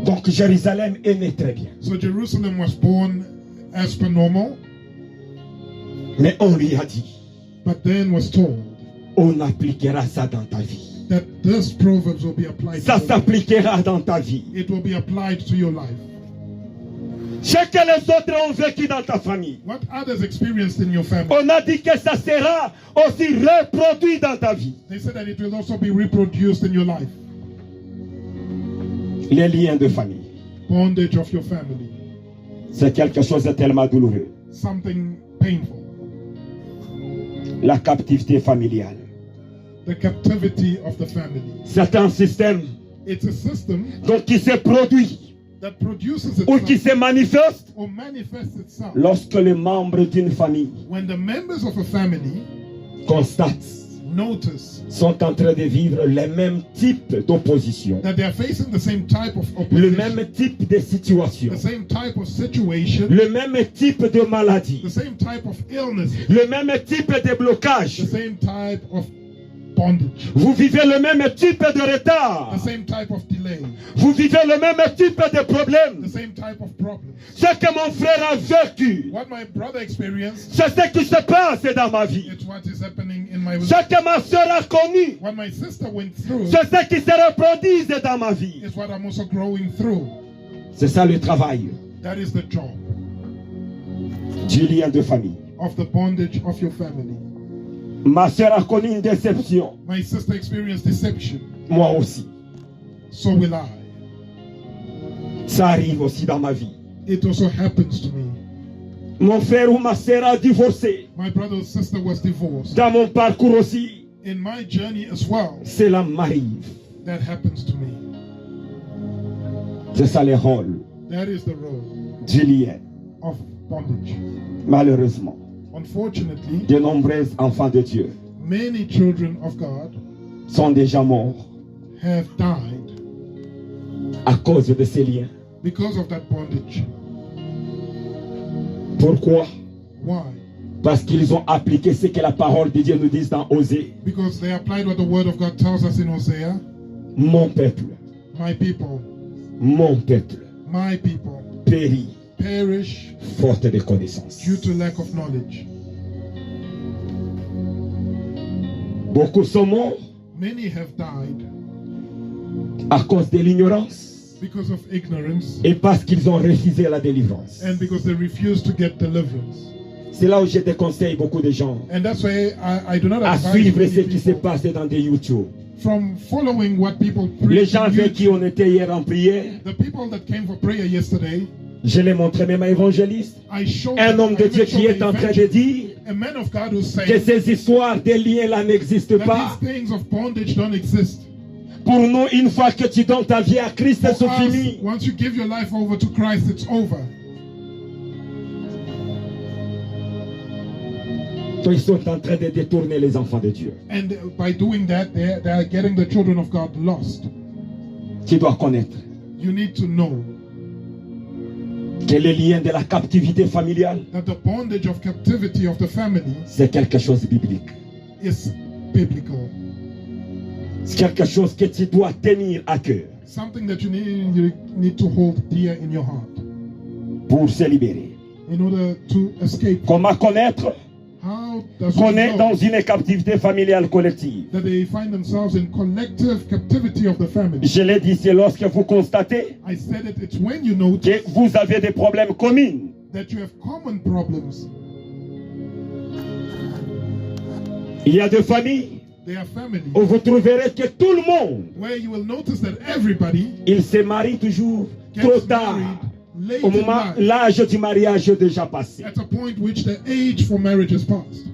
Donc Jérusalem est né très bien. So Jerusalem was born as per normal, Mais on lui a dit, but then was told on appliquera ça dans ta vie. that this proverbs will be applied to Ça your life. s'appliquera dans ta vie. It will be applied to your life. Ce que les autres ont vécu dans ta famille, What others experienced in your family, on a dit que ça sera aussi reproduit dans ta vie. they said that it will also be reproduced in your life. Les liens de famille, Bondage of your family, c'est quelque chose de tellement douloureux. something painful. La captivité familiale, The captivity of the family. c'est un système It's a system donc, qui se produit that produces ou qui itself se manifeste or manifests itself lorsque les membres d'une famille when the members of a family constatent, notice sont en train de vivre les mêmes types d'opposition, that they are facing the same type of le opposition, même type de situation, the same type of situation, le même type de maladie, the same type of illness, le même type de blocage. the same type of bondage, Vous vivez le même type de retard. the same type of delay, Vous vivez le même type de the problème. same type of problem. Ce que mon frère a vécu, What my brother experienced, c'est ce qui se passe dans ma vie. it's what is happening in my Ce que ma soeur a connu, what my sister went through, c'est ce qui se reproduit dans ma vie. is what I'm also growing through. C'est ça le travail That is the job du lien de famille. of the bondage of your family. Ma soeur a connu une déception. My sister experienced deception, Moi aussi. so will I. Ça arrive aussi dans ma vie. It also happens to me. Mon frère ou ma soeur a divorcé. My brother or sister was divorced. Dans mon parcours aussi, In my journey as well, cela m'arrive. that happens to me. C'est ça le rôle That is the role du lien. of bondage. Malheureusement, Unfortunately, de nombreux enfants de Dieu many children of God sont déjà morts have died À cause de ces liens. because of that bondage. Pourquoi? Why? Parce qu'ils ont appliqué ce que la parole de Dieu nous dit dans Osée. Because they applied what the word of God tells us in Hosea. Mon peuple, My people, mon peuple my people périt perish faute de connaissances. due to lack of knowledge. Beaucoup sont morts Many have died à cause de l'ignorance because of ignorance et parce qu'ils ont refusé la délivrance. and because they refuse to get deliverance. C'est là où je déconseille beaucoup de gens And that's why I do not à advise suivre many ce qui se people passe dans des YouTube. from following what people Les preach. gens on avec qui YouTube. on était hier en prière, The people that came for prayer yesterday, je l'ai montré même à évangéliste, I showed un them- homme de I Dieu even qui showed est en the train de evangelist, dire a man of God who's que saying ces histoires de liens là n'existent that pas. these things of bondage don't exist. Pour nous, une fois que tu donnes ta vie à Christ, For c'est us, fini. once you give your life over to Christ, it's over. Ils sont en train de détourner les enfants de Dieu. And by doing that, they are getting the children of God lost. Tu dois connaître You need to know que le lien de la captivité familiale, that the bondage of captivity of the family c'est quelque chose de biblique. is biblical. C'est quelque chose que tu dois tenir à cœur Something that you need to hold dear in your heart pour se libérer. in order to escape. Comment connaître? How does Qu'on one est know dans une captivité familiale collective. that they find themselves in collective captivity of the family? Je l'ai dit, c'est lorsque vous constatez I said it, it's when you notice que vous avez des problèmes communs. that you have common problems. Il y a des familles They are family où vous trouverez que tout le monde, where you will notice that everybody il se marie toujours gets trop tard. married late Au in moment, life, l'âge du mariage est déjà passé. at a point which the age for marriage is past.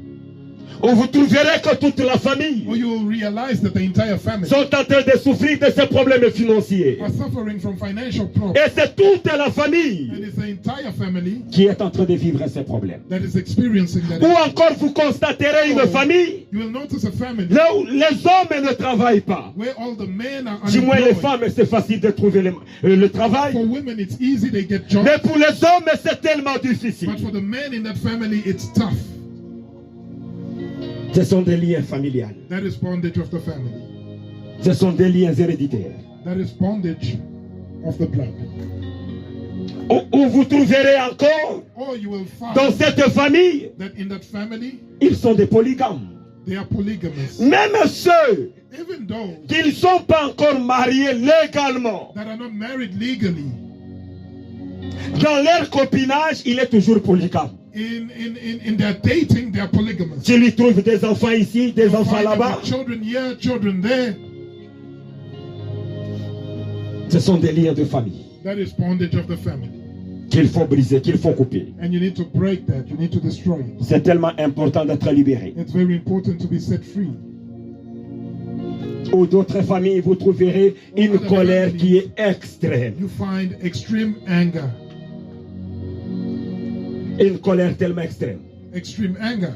Où vous trouverez que toute la famille Or you will realize that the entire family sont en train de souffrir de ces problèmes financiers. are suffering from financial problems. Et c'est toute la famille And it's the entire family qui est en train de vivre ces problèmes. that is experiencing that. Ou encore vous constaterez une famille You will notice a family là où les hommes ne travaillent pas. where all the men are Du moins les unemployed. femmes, c'est facile de trouver le travail. For women, it's easy, they get jobs. Mais pour les hommes, c'est tellement difficile. But for the men in that family, it's tough. Ce sont des liens familiales. That is bondage of the family. Ce sont des liens héréditaires. That is bondage of the blood. Où vous trouverez encore, Or you will dans find cette famille, that in that family, ils sont des polygames. they are polygamous. Même ceux Even though qui ne sont pas encore mariés légalement, that are not married legally, dans leur copinage, il est toujours polygame. in their dating, they are polygamous. Tu lui trouves des enfants ici, des You enfants find them là-bas. with children here, children there. Ce sont des liens de famille That is bondage of the family. qu'il faut briser, qu'il faut couper. And you need to break that. You need to destroy it. C'est tellement important d'être libéré. It's very important to be set free. Ou d'autres familles, vous trouverez une colère qui est extrême. You find extreme anger. Une colère tellement extrême. Extreme anger.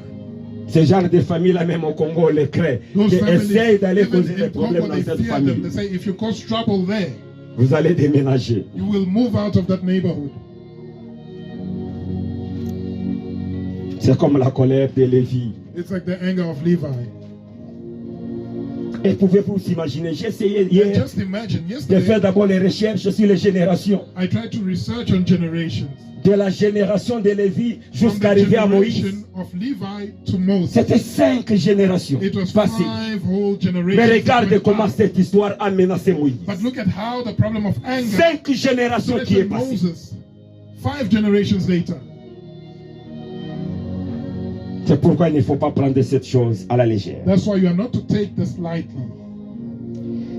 Ce genre de famille-là, même au Congo, les crée, Those qui families, essayent d'aller even causer des in problèmes Congo, dans they cette fear them. famille. They say, if you cause trouble there, Vous allez déménager. you will move out of that neighborhood. C'est comme la colère de Lévi. It's like the anger of Levi. Et pouvez-vous imaginer, j'ai essayé And hier just imagine, de yesterday, faire d'abord les recherches sur les générations. I tried to research on generations. De la génération de Lévi From jusqu'à the arriver à Moïse. generation of Levi to Moses. C'était 5 générations It was passées. 5 whole generations. Mais that regarde went comment by. cette histoire a menacé Moïse. But look at how the problem of anger 5 générations qui est threatened passée. Moses 5 generations later. C'est pourquoi il ne faut pas prendre cette chose à la légère. That's why you are not to take this lightly.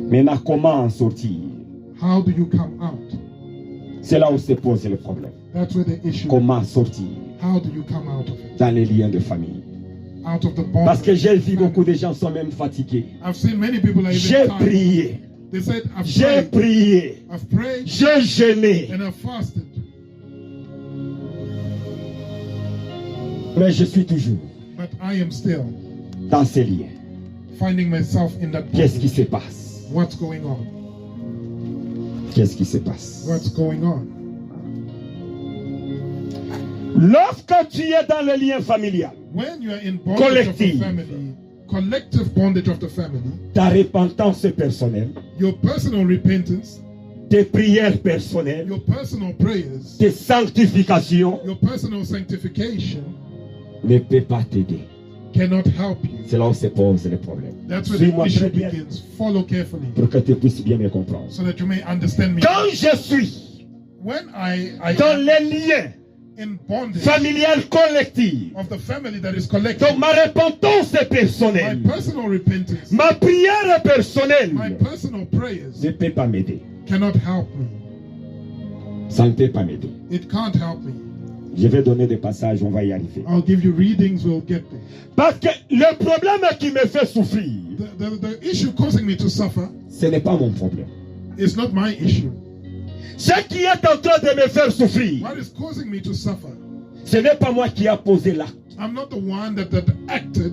Maintenant, comment en sortir? How do you come out? C'est là où se pose le problème. That's where the issue. Comment sortir How do you come out of it? dans les liens de famille? Out of the bond. Parce que j'ai vu beaucoup de gens sont même fatigués. I've seen many people are even J'ai tired. prié, They said, I've j'ai prayed, prié, I've prayed, j'ai jeûné, and I've fasted. mais je suis toujours But I am still dans ces liens. finding myself in that Qu'est-ce qui bondage. se passe? What's going on? Qu'est-ce qui se passe? What's going on? Lorsque tu es dans le lien familial, When you are in bondage Collective. of the family, collective bondage of the family, ta repentance personnelle, your personal repentance, tes prières personnelles, your personal prayers, tes sanctifications your personal sanctification ne peut pas t'aider. cannot help you. C'est là où se pose le problème. That's where the Suis-moi issue très bien begins. Follow carefully pour que tu puisses bien me comprendre. so that you may understand me. Quand je suis When I dans am les liens in bondage familial collectif, of the family that is donc collective, ma repentance my personnelle, personal repentance, ma prière my personnelle personal prayers ne peut pas m'aider. cannot help me. Ça ne peut pas m'aider. It can't help me. Je vais donner des passages, on va y arriver. I'll give you readings, we'll get there. Parce que le problème qui me fait souffrir, The issue causing me to suffer ce n'est pas mon problème. is not my issue. Ce qui est en train de me faire souffrir, What is causing me to suffer? ce n'est pas moi qui a posé l'acte. I'm not the one that acted.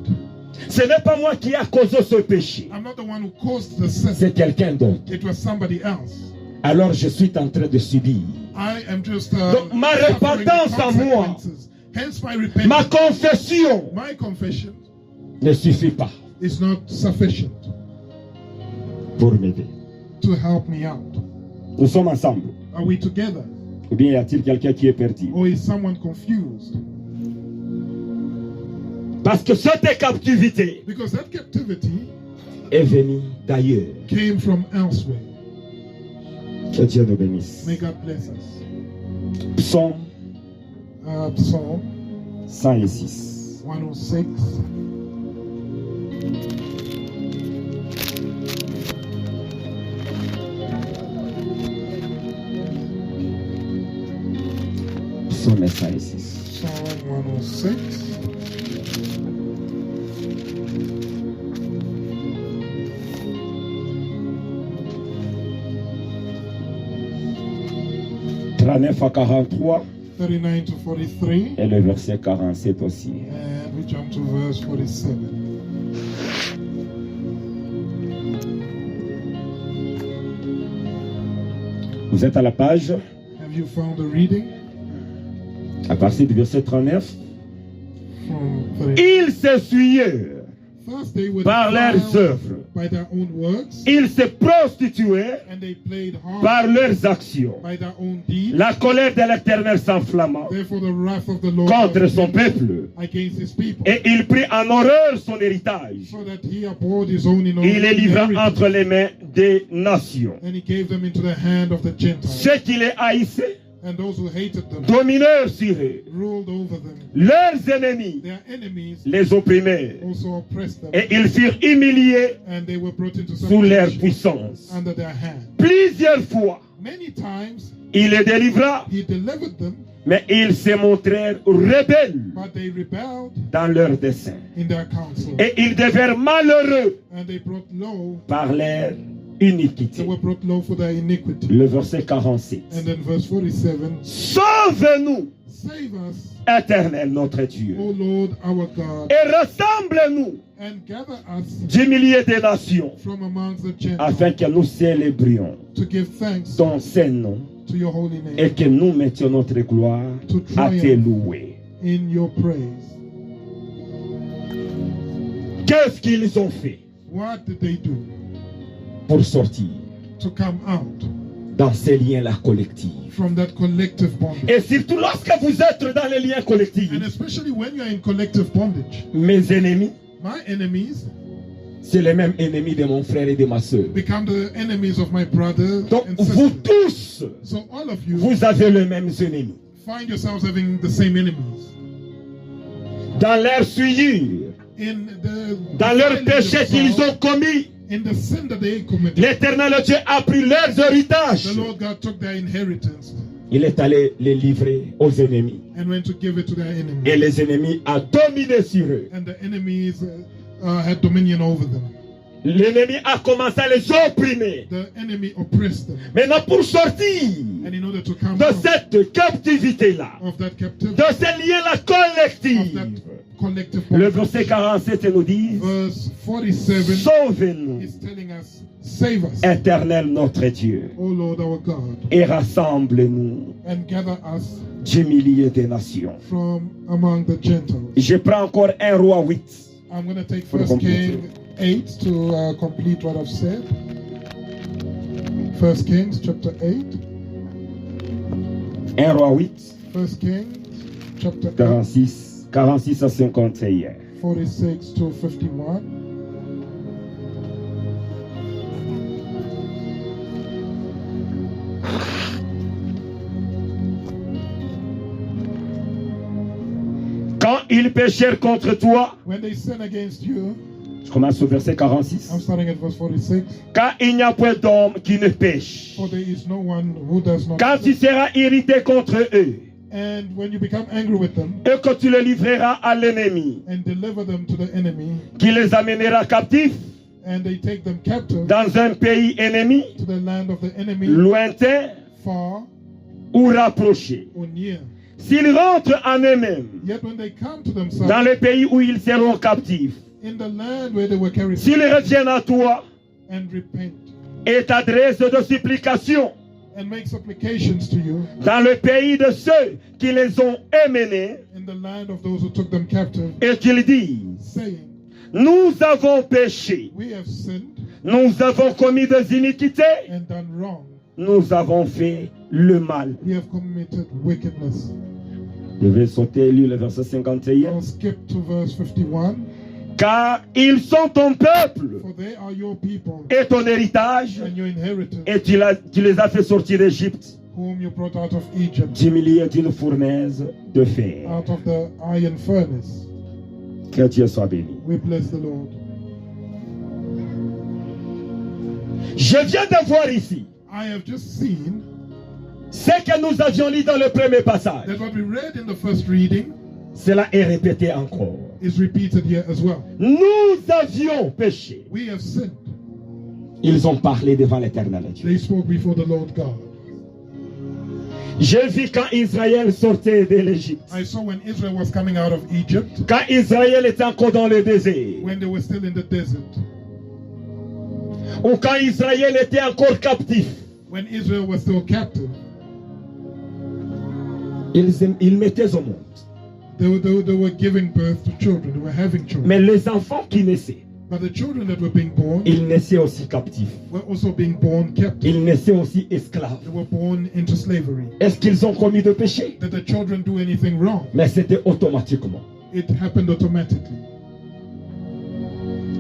Ce n'est pas moi qui a causé ce péché. I'm not the one who caused the sin. C'est quelqu'un d'autre. It was somebody else. Alors je suis en train de subir. I am just Donc, ma suffering the repentance à moi, consequences. Hence my ma repentance. confession My confession ne suffit pas is not sufficient pour m'aider. to help me out. Nous sommes ensemble. Are we together? Ou bien y a-t-il quelqu'un qui est perdu? Or is someone confused? Parce que cette captivité Because that captivity est venue d'ailleurs. came from elsewhere. Que Dieu nous bénisse. May God bless us. Psaume Psalm 106. 106. Psaume 106. Psalm 106. À 43 39 to 43. et le verset 47 aussi. And we jump to verse 47. Vous êtes à la page Have you found the reading? à partir du verset 39. From 30. Ils s'essuyèrent First they were par leurs defiled œuvres. by their own works, Ils se prostituaient and they played hard par leurs actions. by their own deeds. La colère de l'Éternel s'enflamma Therefore the wrath of the Lord contre was son kindled peuple. against his people, Et il prit en horreur son héritage. so that he abhorred his own Il les livra inheritance, entre les mains des nations. and he gave them into the hand of the Gentiles, Ceux qui les haïssaient and those who hated them dominèrent sur eux. ruled over them. Leurs ennemis Their enemies les opprimèrent. also oppressed them, Et ils furent humiliés and they were brought into sous leur subjection puissance. under their hand. Plusieurs fois, Many times il les délivra, he delivered them, mais ils se montrèrent rebelles but they rebelled dans leurs desseins. in their counsel, Et ils devinrent malheureux and they brought low. par leur They iniquité. were brought low for their iniquity. Le verset 47. And then verse 47, Sauve-nous, save us, Éternel notre Dieu, O Lord our God, et rassemble-nous and gather us du milieu des nations, from amongst the Gentiles, afin que nous célébrions to give thanks ton Saint-Nom to your holy name, et que nous mettions notre gloire à te louer. in your praise. Qu'est-ce qu'ils ont fait What did they do pour sortir to come out dans ces liens-là collectifs? from that collective bondage? Et surtout lorsque vous êtes dans les liens collectifs, And especially when you're in collective bondage, mes ennemis, my enemies c'est les mêmes ennemis de mon frère et de ma soeur. become the enemies of my brother Donc and vous sister. tous, So all of you vous avez les mêmes ennemis. find yourselves having the same enemies. Dans leur souillure, dans leur péché qu'ils ont commis, in the sin that they committed, l'Éternel Dieu a pris leurs héritages. the Lord God took their inheritance Il est allé les livrer aux ennemis. and went to give it to their enemies. Et les ennemis ont dominé sur eux. And the enemies had dominion over them. L'ennemi a commencé à les opprimer. The enemy oppressed them. Maintenant, pour sortir And in order to come de out cette captivité-là, of that captivity, de ces liens-là of collectifs, that collective Le bondage. verset 47 nous dit, Verse 47 sauve-nous, is telling us, save us, Éternel notre Dieu, O Lord our God, et rassemble-nous and gather us du milieu des nations. from among the Gentiles. Je prends encore 1 Roi 8. I'm going to take For the 1 King 8 to complete what I've said. 1 Kings chapter 8. 1 Roi 8, 1 Kings chapter 8, 46 à 51. 46 to 51. Quand ils péchèrent contre toi, When they sin against you, je commence au verset 46. I'm starting at verse 46. Car il n'y a point d'homme qui ne pêche. For there is no one who does not Quand tu sin. seras irrité contre eux, And when you become angry with them et que tu les livreras à l'ennemi, and deliver them to the enemy, qui les amènera captifs and they take them captive dans un pays ennemi, to the land of the enemy, lointain far ou rapproché. or near. S'ils rentrent en eux-mêmes, Yet when they come to themselves dans le pays où ils seront captifs, in the land where they were carried s'ils reviennent à toi and repent et t'adressent de supplications and make supplications to you dans le pays de ceux qui les ont emmenés, in the land of those who took them captive, et qu'ils disent, saying, nous avons péché, we have sinned nous avons commis des iniquités, and done wrong. nous avons fait le mal. We have committed wickedness. Je vais sauter et lire le verset 51. I'll skip to verse 51. Car ils sont ton peuple For they are your people et ton héritage, and your inheritance, et tu les as fait sortir d'Égypte whom you brought out of Egypt, du milieu d'une fournaise de fer. out of the iron furnace. Que Dieu soit béni. We bless the Lord. Je viens de voir ici I have just seen ce que nous avions lu dans le premier passage. that what we read in the first reading Cela est répété encore. is repeated here as well. Nous avions péché. We have sinned. Ils ont parlé devant l'Éternel Dieu. They spoke before the Lord God. J'ai vu quand Israël sortait de l'Égypte. I saw when Israel was coming out of Egypt, Quand Israël était encore dans le désert. when they were still in the desert, Ou quand Israël était encore captif. when Israel was still captive. Ils mettaient au monde. They were giving birth to children. They were having children. Mais les enfants qui naissaient, But the children that were being born ils naissaient aussi captifs. were also being born captive. Ils naissaient aussi esclaves. They were born into slavery. Est-ce qu'ils ont commis de péché? Did the children do anything wrong? Mais c'était automatiquement. It happened automatically.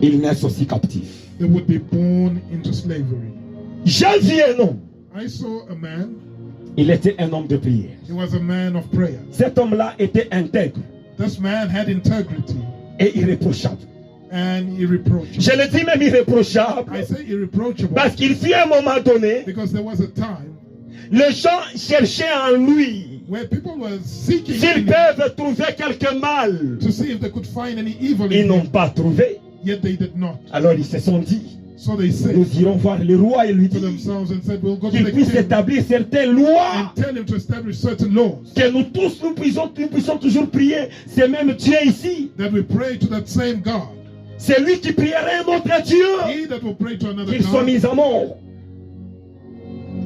Ils naissent aussi captifs. They would be born into slavery. J'ai vu un homme. I saw a man. Il était un homme de prière. He was a man of prayer. Cet homme-là était intègre This man had integrity et irréprochable. and irreproachable. Je le dis même irréprochable I say irreproachable parce qu'il fut un moment donné, because there was a time les gens cherchaient en lui where people were seeking s'ils in him peuvent trouver quelque mal. to see if they could find any evil Ils in n'ont him, pas trouvé. yet they did not. Alors ils se sont dit, So they said nous irons voir le roi et lui to dire themselves and said, we'll go to qu'il the puisse king établir certaines lois, and tell him to establish certain laws, que nous tous nous puissions toujours prier. C'est même Dieu ici. that we pray to that same God. C'est lui qui prierait un autre Dieu. He that will pray to another Qu'il soit God, mis à mort.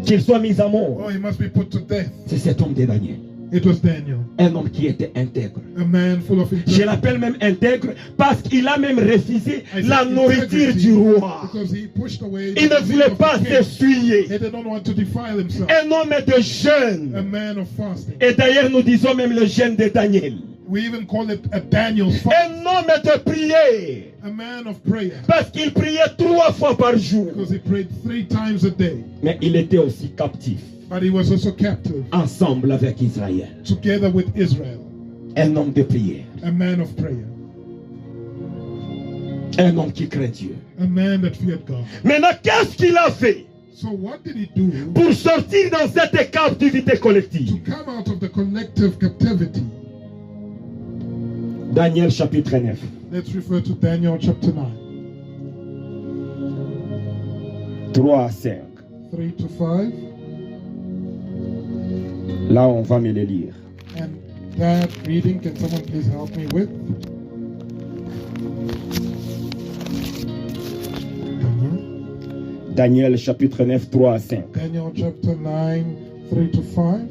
Qu'il soit mis à mort. oh, he must be put to death. C'est cet homme de Daniel. It was Daniel, Un homme qui était intègre. a man full of Je integrity. l'appelle même intègre parce qu'il a même refusé I said la nourriture integrity du roi. because he pushed away Il the ne meat voulait of pas the king. s'essuyer. He did not want to defile himself. Un homme de A jeûne. man of fasting. Et d'ailleurs, nous disons même le jeûne de Daniel. We even call it a Daniel's fast. Un homme de prière. A man of prayer. Parce qu'il priait 3 fois par jour. Because he prayed 3 times a day. Mais il était aussi captif. But he was also captive Ensemble avec Israël. together with Israel. Un homme de prière. A man of prayer. Un homme qui craint Dieu. A man that feared God. Maintenant, qu'est-ce qu'il a fait So what did he do pour sortir dans cette captivité collective? to come out of the collective captivity? Daniel chapitre 9. Let's refer to Daniel chapter 9. 3 à 5. 3 to 5. Là, on va me les lire. And that reading, can someone please help me with? Daniel chapitre 9, 3 à 5. Daniel chapter 9, 3 to 5.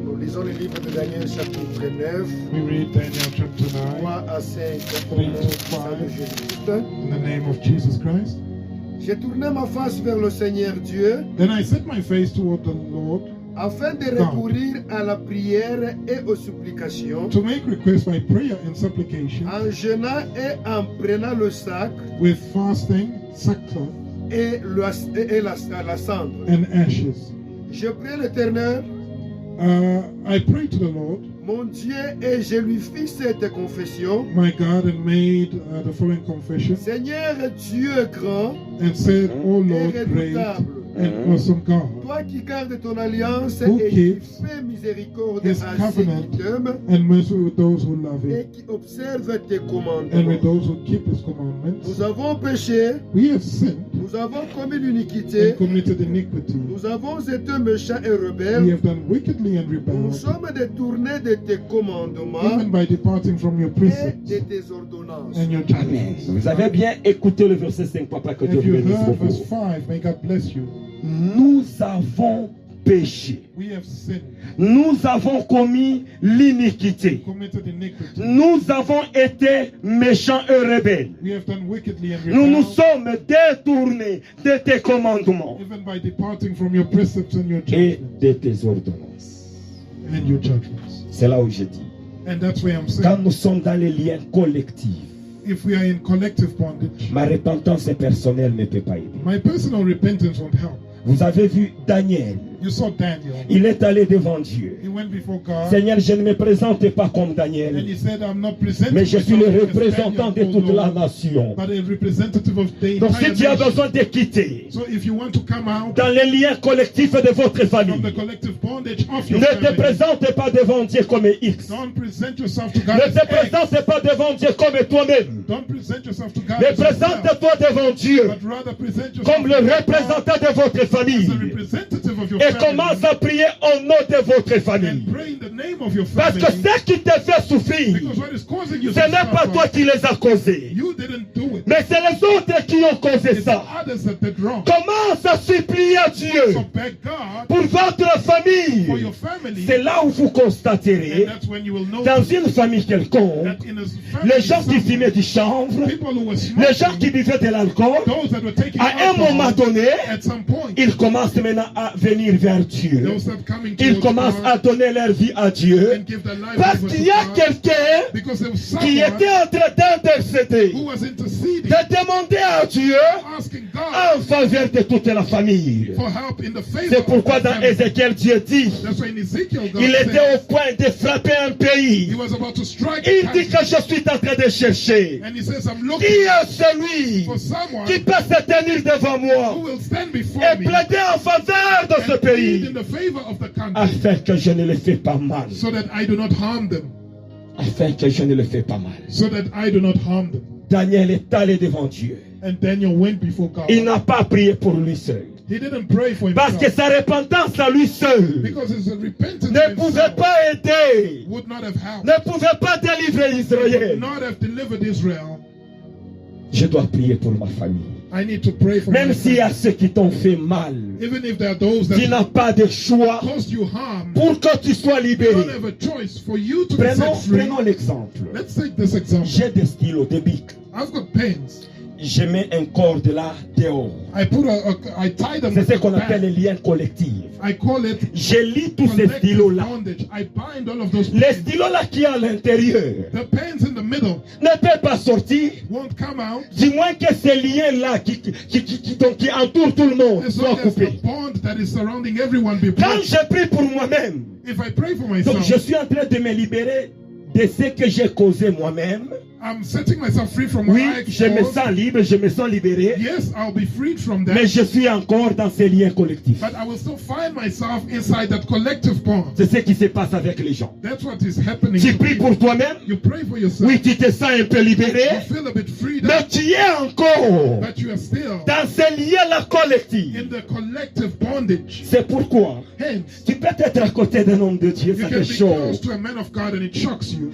Nous lisons le livre de Daniel chapitre 9, We read Daniel chapter 9 3 à 5 au Three nom to du Seigneur five. Jésus-Christ. in the name of Jesus Christ. J'ai tourné ma face vers le Seigneur Dieu Then I set my face toward the Lord afin de recourir à la prière et aux supplications, to make request by prayer and supplication en jeûnant et en prenant le sac with fasting, sackcloth, et la cendre. and ashes. Je prie l'Éternel, I prayed to the Lord, mon Dieu, et je lui fis cette confession. my God, and made the following confession Seigneur Dieu grand and said, O et Lord, great redoutable, and awesome God, toi qui gardes ton alliance Who et qui keeps fais miséricorde his à ceux covenant qui t'aiment and mercy with those who love et him, qui observent tes and with commandements. those who keep his commandments. Nous avons péché, We have sinned nous avons commis l'iniquité, and committed iniquity. nous avons été méchants et We rebelles, have done wickedly and nous rebelled, sommes détournés de tes commandements even by departing from your et precepts de tes ordonnances. and your Amen. judgments. Vous avez bien écouté le verset 5, papa, que Dieu If vous you bénisse heard verse beaucoup. 5, may God bless you. Nous avons péché. We have sinned, Nous avons commis l'iniquité. committed iniquity. Nous avons été méchants et rebelles. We have done wickedly and Nous nous rebelled, sommes détournés de tes commandements even by departing from your precepts and your et judgments. de tes ordonnances. And your judgments. C'est là où je dis. And that's why I'm Quand saying, nous sommes dans les liens collectifs, if we are in collective bondage, ma repentance personnelle ne peut pas aider. my personal repentance won't help. Vous avez vu Daniel. You saw Daniel. Il est allé devant Dieu. He went before God Seigneur, je ne me présente pas comme and Daniel, he said, I'm not presenting mais je suis le myself as représentant de Daniel, toute O la Lord, nation. but a representative of the Donc si entire tu as nation. besoin de quitter So if you want to come out dans les liens collectifs de votre from famille, the collective bondage of your ne te family, présente pas devant Dieu comme X. don't present yourself to God Ne as te X. présente pas devant Dieu comme toi-même. Don't present yourself to God Mais as yourself, présente-toi devant Dieu but rather present yourself comme le to God représentant de votre as a famille. representative of your Et family commence à prier au nom de votre and famille. pray in the name of your Parce family. que ce qui te fait souffrir, Because what is causing you ce to n'est pas toi suffer, qui les as causés. you didn't do it. Mais c'est les autres qui ont causé It's the ça. others that did wrong. Commence à supplier à Dieu So beg God pour votre for famille. your family, C'est là où vous constaterez, and that's when you will know dans une famille quelconque, that in a family, les gens qui somewhere, fumaient du chanvre, people who were les gens qui smoking, buvaient de l'alcool, those that were taking à un moment alcohol, donné, at some point, ils commencent maintenant à venir vers Dieu. they'll start coming Ils towards commencent à God donner leur vie à Dieu. and give their life Parce over qu'il to y a God, quelqu'un because there was qui était someone en train d'intercéder, who was interceding, de demander à Dieu asking God en faveur de toute la famille. for help in the favor C'est of pourquoi the dans family. Ézéchiel, Dieu dit, That's why in Ezekiel, God il était au says, point de frapper un he pays. was about to strike Il a dit que country, je suis en train de chercher. and he says, I'm Qui looking est celui for someone qui peut se tenir devant moi who will stand before et me plaider en faveur de ce and plead pays in the favor of the country, afin que je ne le fais pas mal. so that I do not harm them, Afin que je ne le fais pas mal. so that I do not harm them. Daniel est allé devant Dieu. And Daniel went before God. Il n'a pas prié pour lui seul. He didn't pray for Parce que himself sa repentance à lui seul because his repentance ne of pouvait himself pas aider, would not have helped, ne pouvait pas délivrer would Israël. not have delivered Israel. Je dois prier pour ma famille. I need to pray for my Même s'il y a family. ceux qui t'ont fait mal, Even if there are those tu that n'as pas de choix caused you harm, pour que tu sois you libéré. don't have a choice for you to be set free. Prenons l'exemple. Let's take this example. J'ai des stylos, des bics. I've got pens. Je mets un corde là dehors. I tie them C'est with ce a qu'on appelle band. les liens collectifs. I call it Je lis tous ces collective stylos-là. bondage. I bind all of those Les pens. stylos-là qui sont à l'intérieur The pens in the middle ne peuvent pas sortir, won't come out du moins que ces liens-là qui entourent tout le monde as soient long as the coupés. bond that is surrounding everyone be Quand broken. je prie pour moi-même, If I pray for donc myself, je suis en train de me libérer de ce que j'ai causé moi-même. I'm setting myself free from Oui, what I je me caused. sens libre, je me sens libéré, Yes, I'll be freed from that. mais je suis encore dans ces liens collectifs. But I will still find myself inside that collective bond. C'est ce qui se passe avec les gens. That's what is happening. Tu to pries people. pour toi-même, You pray for yourself. oui, tu te sens un peu libéré, You feel a bit freed mais up, tu es encore but you are still dans ces liens-là collectifs. in the collective bondage. C'est pourquoi Hence, tu peux être à côté d'un homme de Dieu, you ça can te be close chauffe. to a man of God and it shocks you.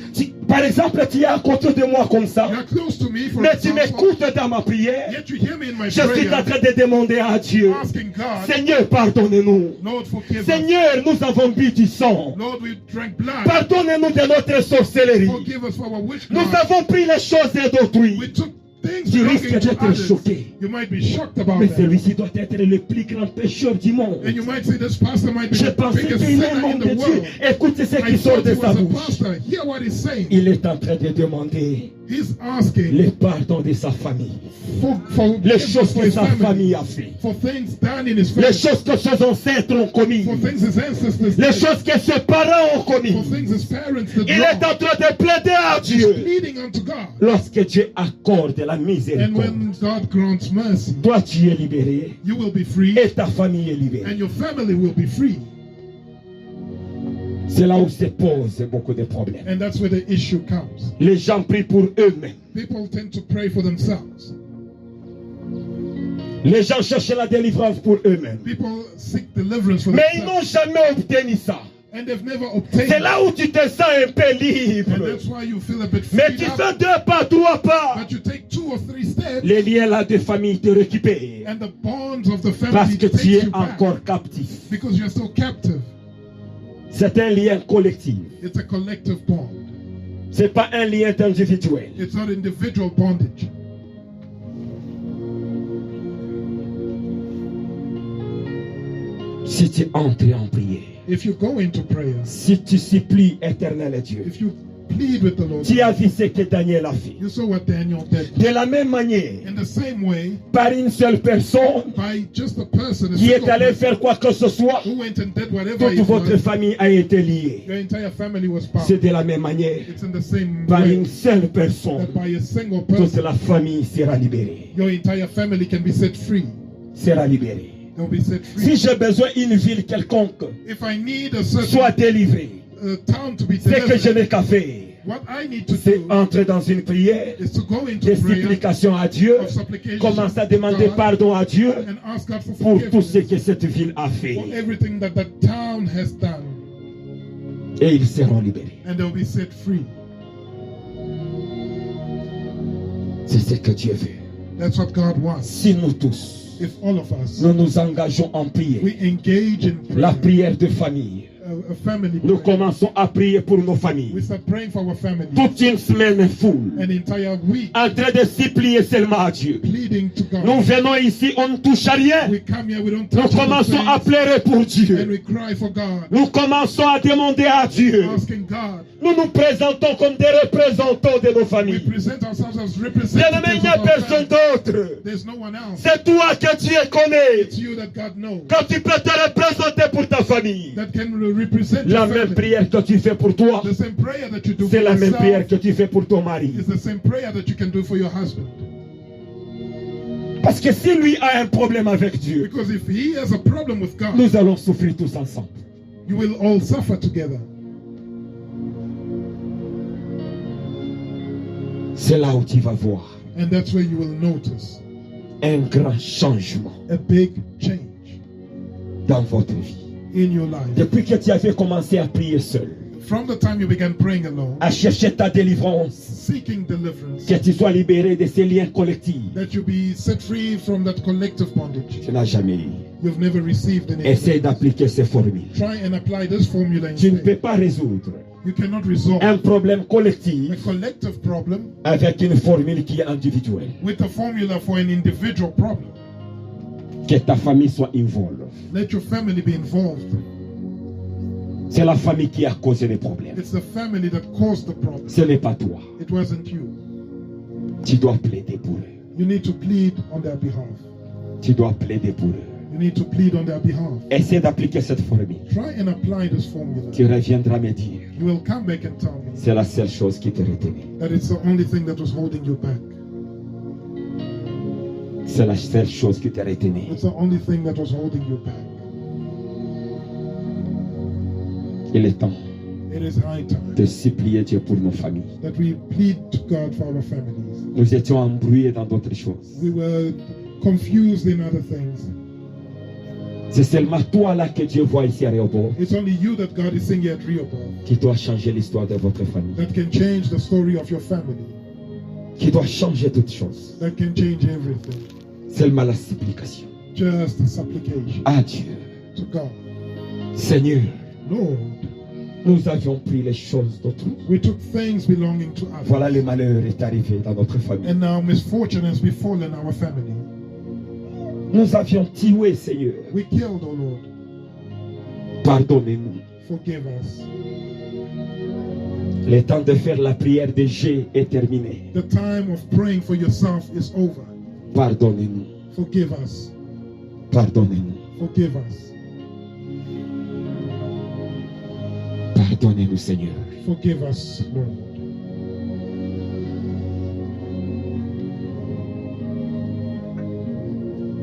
Par exemple, tu es à côté de moi comme ça, You're close to me, for mais tu example, m'écoutes dans ma prière. yet you hear me in my Je suis en prayer, train de demander à Dieu, asking God, Seigneur, pardonne-nous. Lord, forgive us. Seigneur, nous avons bu du sang. Lord, we drank blood. Pardonne-nous de notre sorcellerie. Forgive us for our Nous witchcraft. avons pris les choses d'autrui. We took things Tu belonging risques to d'être others. choqué. You might be shocked about Mais that. celui-ci doit être le plus grand pécheur du monde. And you might say this pastor might be Je the pensais biggest qu'il est un sinner in homme de the Dieu. world. Écoutez ce I qui sort thought de he sa was a bouche. pastor. Hear what he's saying. Il est en train de demander He's asking le pardon de sa famille. for Les forgiveness choses for que his sa famille family, a fait. for things done in his Les family, choses que ses ancêtres ont commises. for things his ancestors Les did, choses que ses parents ont for commises. things his parents did Il est en wrong. train de plaider à He's Dieu. pleading unto God. Lorsque Dieu accorde la And miséricorde, when God grants mercy, toi tu es libéré you will be free et ta famille est libérée. and your family will be free. C'est là où se posent beaucoup de problèmes. And that's where the issue comes. Les gens prient pour eux-mêmes. People tend to pray for themselves. Les gens cherchent la délivrance pour eux-mêmes. People seek deliverance for Mais ils n'ont themselves. jamais obtenu ça. And they've never obtained C'est it. là où tu te sens un peu And libre. that's why you feel a bit Mais freed tu up. fais 2 pas, 3 pas. But you take 2 or 3 steps, Les liens là de famille te récupèrent. and the bonds of the Parce family que takes tu es you back encore captif. because you're still captive. C'est un lien collectif. It's a collective bond. C'est pas un lien individuel. It's not individual bondage. Si tu entres en prière, If you go into prayer, si tu supplies éternel Dieu, if you plead with the Lord, tu as vu ce que Daniel a fait. you saw what Daniel did. De la même manière, In the same way, par une seule personne by just a person, a qui est single allé person faire quoi que ce soit, who went and did whatever toute he votre did, famille a été liée. your entire family was bound. C'est de la même manière. It's in the same Par way une seule personne, that by a single toute person, la famille sera libérée. your entire family can be set free. Sera libérée. They'll be set free. Si j'ai besoin d'une ville quelconque If I need a soit certain délivrée, town to be ce que je delivered, n'ai qu'à faire, what I need to c'est do entrer dans une prière, is to go into des prayer supplications à Dieu, of supplication commencer à to demander God pardon à Dieu and ask God for pour tout ce forgiveness que cette ville a fait. for everything that that town has done, Et ils seront libérés. and they'll be set free. C'est ce que Dieu veut. That's what God wants. Si nous tous, If all of us, nous nous engageons en prière, we engage in la prayer, prière de famille, a family nous prayer, commençons à prier pour nos we familles. start praying for our family, Toute une semaine full, an entire week en train de supplier seulement à Dieu. pleading to God. Nous venons ici, on ne touche à rien. We come here, we don't Nous touch commençons à anything, pleurer pour and Dieu. we cry for God, Nous commençons à demander à Dieu. asking God. Nous nous présentons comme des représentants de nos We familles. present ourselves as Bien-aimé, representatives il n'y a of our personne family. d'autre. There's no one else. C'est toi que Dieu connaît. It's you that God knows Quand tu peux te représenter pour ta famille, that can represent la your même family. prière que tu fais pour toi, The same prayer that you do for c'est la même prière yourself que tu fais pour ton mari. is the same prayer that you can do for your husband. Parce que si lui a un problème avec Dieu, Because if he has a problem with God, nous allons souffrir tous ensemble. you will all suffer together. C'est là où tu vas voir And that's where you will notice un grand changement a big change dans votre vie. in your life. Depuis que tu avais commencé à prier seul, From the time you began praying alone, à chercher ta délivrance, seeking deliverance, que tu sois libéré de ces liens collectifs, that you be set free from that collective bondage. tu n'as jamais eu. You've never received anything. Essaye d'appliquer ces formules. Try and apply this formula Tu ne peux instead. pas résoudre You cannot resolve un problème a collectif collective problem avec une formule qui est individuelle. with a formula for an individual problem. Que ta famille soit involved. Let your family be involved. C'est la famille qui a causé les problèmes. It's the family that caused the problem. Ce n'est pas toi. It wasn't you. Tu dois plaider pour eux. You need to plead on their behalf. Tu dois plaider pour eux. You You need to plead on their behalf. Essaie d'appliquer cette formule. Try and apply this formula. Tu reviendras me dire, You will come back and tell me c'est la seule chose qui te retenait. that it's the only thing that was holding you back. C'est la seule chose qui te retenait. It's the only thing that was holding you back. Il est temps It is high time de supplier Dieu pour nos familles. that we plead to God for our families. Nous étions embrouillés dans d'autres choses. We were confused in other things. C'est seulement toi là que Dieu voit ici à Rehoboth It's only you that God is seeing here at Rehoboth qui doit changer l'histoire de votre famille, that can change the story of your family, qui doit changer toutes choses. that can change everything. Seulement la supplication Just a supplication à Dieu. to God. Seigneur, Lord, nous avions pris les choses d'autrui. we took things belonging to others. Voilà, le malheur est arrivé dans notre famille. And now misfortune has befallen our family. Nous avions tué, Seigneur. We killed, oh Lord. Pardonnez-nous. Forgive us. Le temps de faire la prière de G est terminé. The time of praying for yourself is over. Pardonnez-nous. Forgive us. Pardonnez-nous. Forgive us. Pardonnez-nous, Seigneur. Forgive us, Lord.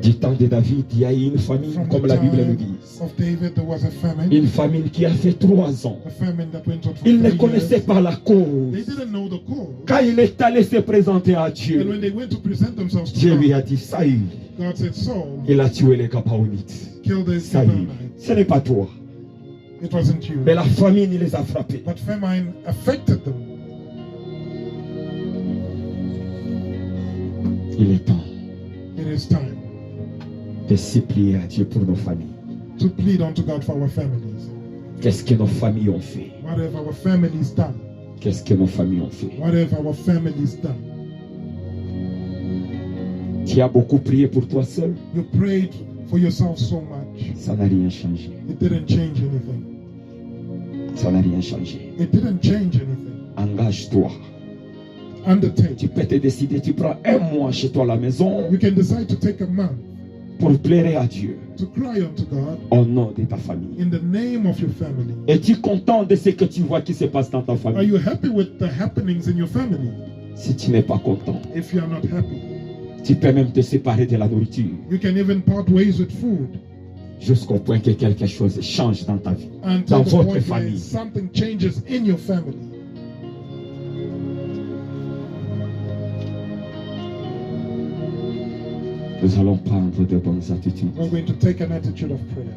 Du temps de David, il y a eu une famille, From comme the la Bible nous time dit. of David, there was a famine. Une famille qui a fait 3 ans. A famine that went on for Ils ne 3 connaissaient years. pas la They cause. didn't know the cause. Quand il est allé se présenter à And when Dieu, they went to present themselves to Dieu lui God, a dit, ça y est, God said, Saul, il a tué les Gabaonites. kill the Ça y est, Gibeonites. ce n'est pas toi. It wasn't you. Mais la famine, il les a frappés. But famine affected them. Il est temps It is time de supplier à Dieu pour nos familles. to plead unto God for our families. Qu'est-ce que nos familles ont fait? What have our families done? Qu'est-ce que nos familles ont fait? What have our families done? Tu as beaucoup prié pour toi seul. You prayed for yourself so much. Ça n'a rien changé. It didn't change anything. Ça n'a rien changé. It didn't change anything. Engage-toi. Undertake. Tu peux te décider, tu prends 1 mois chez toi à la maison You can decide to take a month pour plaire à Dieu to cry unto God au nom de ta famille. in the name of your family. Es-tu content de ce que tu vois qui se passe dans ta Are famille? you happy with the happenings in your family? Si tu n'es pas content, If you are not happy, tu peux même te séparer de la nourriture you can even part ways with food jusqu'au point que quelque chose change dans ta vie, until dans the votre point where famille. something changes in your family. Nous allons prendre de bonnes attitudes. We're going to take an attitude of prayer.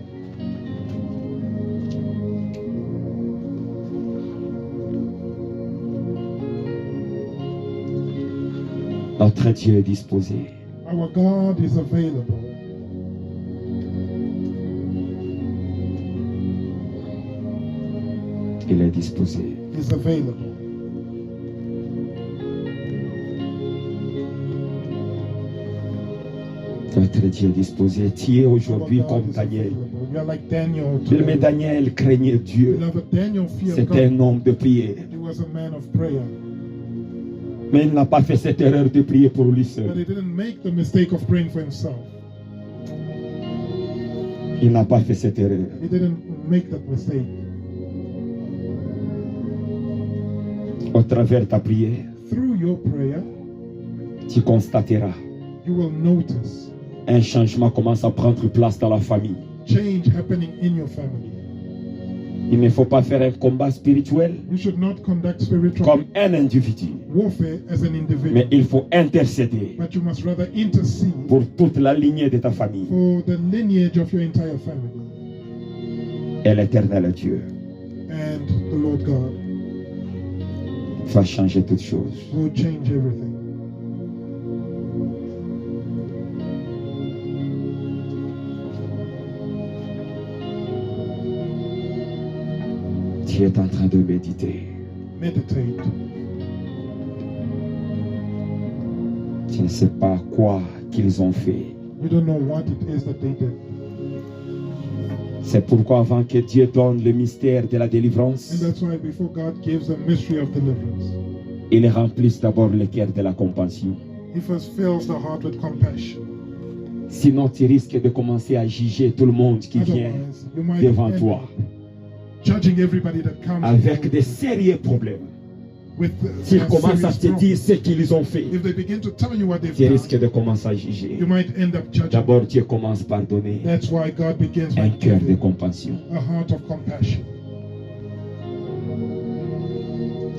Notre Dieu est disposé. Our God is available. Il est disposé. Is available. Notre Dieu est disposé. Tu es Our aujourd'hui God comme is Daniel. available. We are like Daniel. Mais today. Daniel craignait Dieu. Beloved, Daniel feared C'était God. un homme de prière. He was a man of prayer. Mais il n'a pas fait cette erreur de prier pour lui But seul. he didn't make the mistake of praying for himself. Il n'a pas fait cette erreur. He didn't make that mistake. Au travers ta prière, Through your prayer, tu constateras you will notice un changement commence à prendre place dans la famille. change happening in your family. Il ne faut pas faire un combat spirituel You should not conduct spiritual comme un individu, warfare as an individual, mais il faut intercéder but you must rather intercede pour toute la lignée de ta famille. for the lineage of your entire family. Et l'Éternel Dieu And the Lord God va changer toutes choses. will change everything. Tu es en train de méditer. Meditate. Tu ne sais pas quoi qu'ils ont fait. You don't know what it is that they did. C'est pourquoi avant que Dieu donne le mystère de la And délivrance, that's why before God gives the mystery of deliverance, il remplisse d'abord le cœur de la compassion. He first fills the heart with compassion. Sinon, tu risques de commencer à juger tout le monde qui vient Otherwise, you might devant end toi judging everybody that comes avec before des sérieux problèmes. with S'ils commencent à serious te dire problems. ce qu'ils ont fait, If they begin to tell you what they've tu done, risques de commencer à juger. you might end up judging. D'abord, Dieu commence par donner That's why God begins by un cœur de giving compassion. a heart of compassion.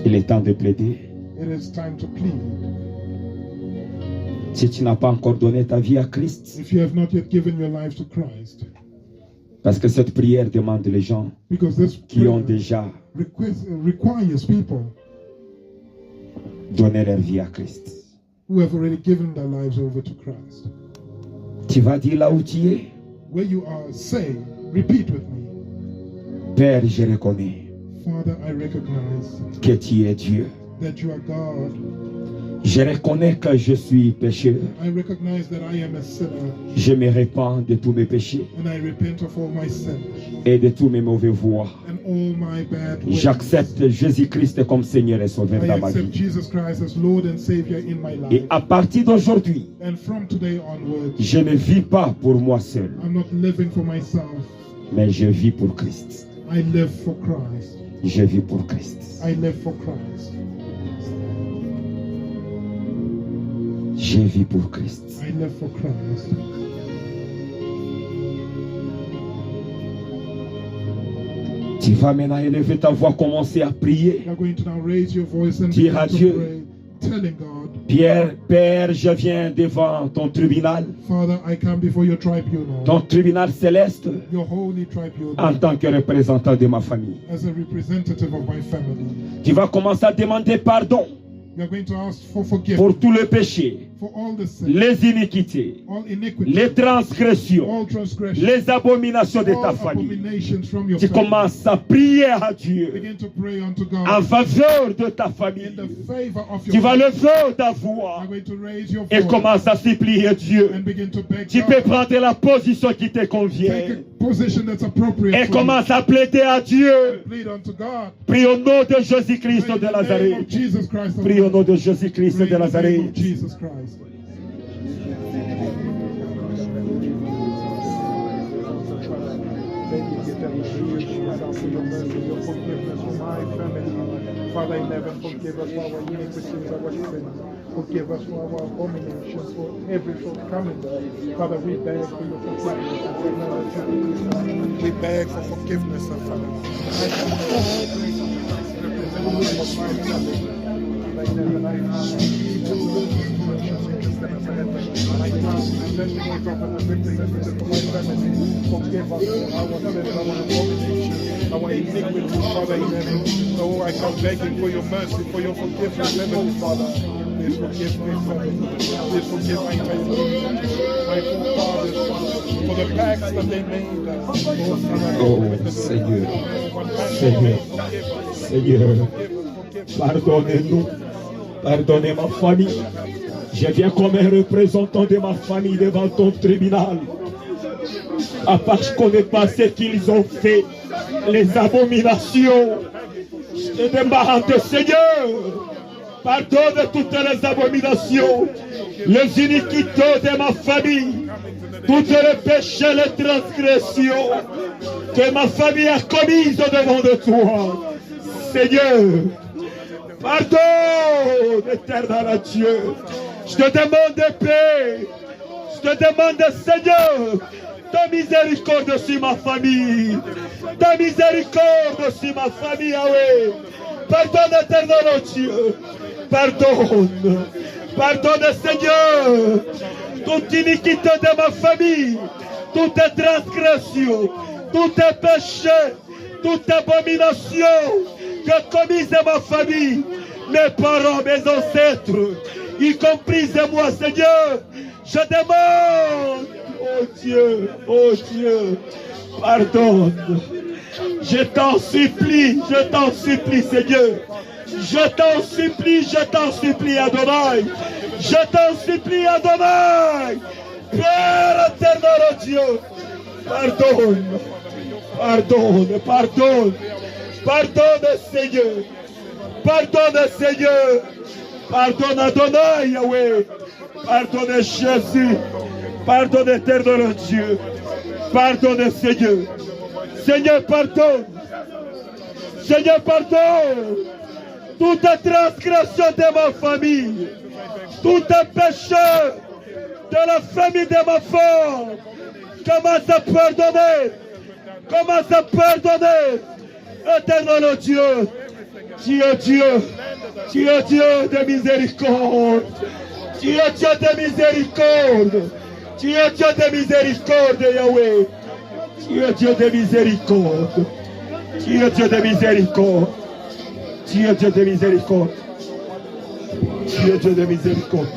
Il est temps de plaider. It is time to plead. Si tu n'as pas encore donné ta vie à Christ, If you have not yet given your life to Christ, parce que cette prière demande les gens because this qui ont prayer déjà requires people donné leur vie à Christ. who have already given their lives over to Christ. Tu vas dire là où tu es, Where you are, say, repeat with me. Père, je reconnais Father, I recognize que tu es Dieu. that you are God. Je reconnais que je suis pécheur. I recognize that I am a sinner, Je me répands de tous mes péchés and I repent of all my sins et de tous mes mauvais voies. and all my bad ways. J'accepte Jésus-Christ comme Seigneur et Sauveur I dans ma accept vie. Jesus Christ as Lord and Savior in my Et life. à partir d'aujourd'hui, And from today onwards, je ne vis pas pour moi seul, I'm not living for myself. mais je vis pour Christ. I live for Christ. Je vis pour Christ. I live for Christ. Je vis pour Christ. I live for Christ. Tu vas maintenant élever ta voix, commencer à prier. You're going to now raise your voice and Dire begin à to Dieu. pray, telling God, Pierre, Père, je viens devant ton tribunal, Father, I come before your tribunal, ton tribunal céleste, your holy en tribunal, tant que représentant de ma famille. as a representative of my family. Tu vas commencer à demander pardon You're going to ask for forgiveness pour tous les péchés, for all the sins, les iniquités, all iniquity, les transgressions, all transgressions, les abominations de ta all famille. abominations from your Tu family. commences à prier à Dieu Begin to pray unto en God faveur de ta in famille. the favor of Tu your vas family. lever ta voix You're going to raise your et voice commence à supplier Dieu. and begin to beg Tu peux God. prendre la position qui te Take convient a position that's appropriate et for you. commence à plaider à Dieu. Plead unto God. Prie au nom de Jésus-Christ Pray in de the name Nazareth. of Jesus Christ of Prie au nom Nazareth. de Jésus-Christ Pray de in the name Nazareth. of Jesus Christ. Father in heaven, forgive us for our iniquities, our sins. Forgive us for our abominations, for every shortcoming. Father, we beg for your forgiveness. We beg for forgiveness, Father. Forgive us for our sins, our abominations, our iniquities, Father in heaven. Oh, I come begging for your mercy, for your forgiveness, Heavenly Father. Please forgive me, Father. Please forgive my forefathers, for the pacts that they made. Oh, Seigneur, Seigneur, Seigneur, pardonnez-nous, pardonnez ma famille. Je viens comme un représentant de ma famille devant ton tribunal. À part je ne connais pas ce qu'ils ont fait, les abominations. Je te demande, Seigneur, pardonne toutes les abominations, les iniquités de ma famille, toutes les péchés, les transgressions que ma famille a commises devant de toi. Seigneur, pardonne, éternel Dieu. Je te demande paix. Je te demande, Seigneur, ta miséricorde sur ma famille. Ta miséricorde sur ma famille, Yahweh. Pardonne, éternel Dieu. Pardonne. Pardonne, Seigneur. Toute iniquité de ma famille. Toute transgression. Tout péché. Toute abomination que commise de ma famille. Mes parents, mes ancêtres, y compris moi, Seigneur. Je demande, oh Dieu, pardonne. Je t'en supplie, Seigneur. Je t'en supplie, Adonai. Je t'en supplie, Adonai. Père éternel, Dieu, pardonne, Seigneur. Pardonne, Seigneur. Pardonne, Adonai, Yahweh. Pardonne, Jésus. Pardonne, éternel Dieu. Pardonne, Seigneur. Seigneur, pardonne. Seigneur, pardonne. Toute transgression de ma famille. Tout péché de la famille de ma femme. Commence à pardonner. Commence à pardonner. Éternel Dieu. Tu es Dieu. Tu es Dieu de miséricorde. Tu es Dieu de miséricorde. Tu es Dieu de miséricorde, Yahweh. Tu es Dieu de miséricorde. Tu es Dieu de miséricorde. Tu es Dieu de miséricorde. Tu es Dieu de miséricorde.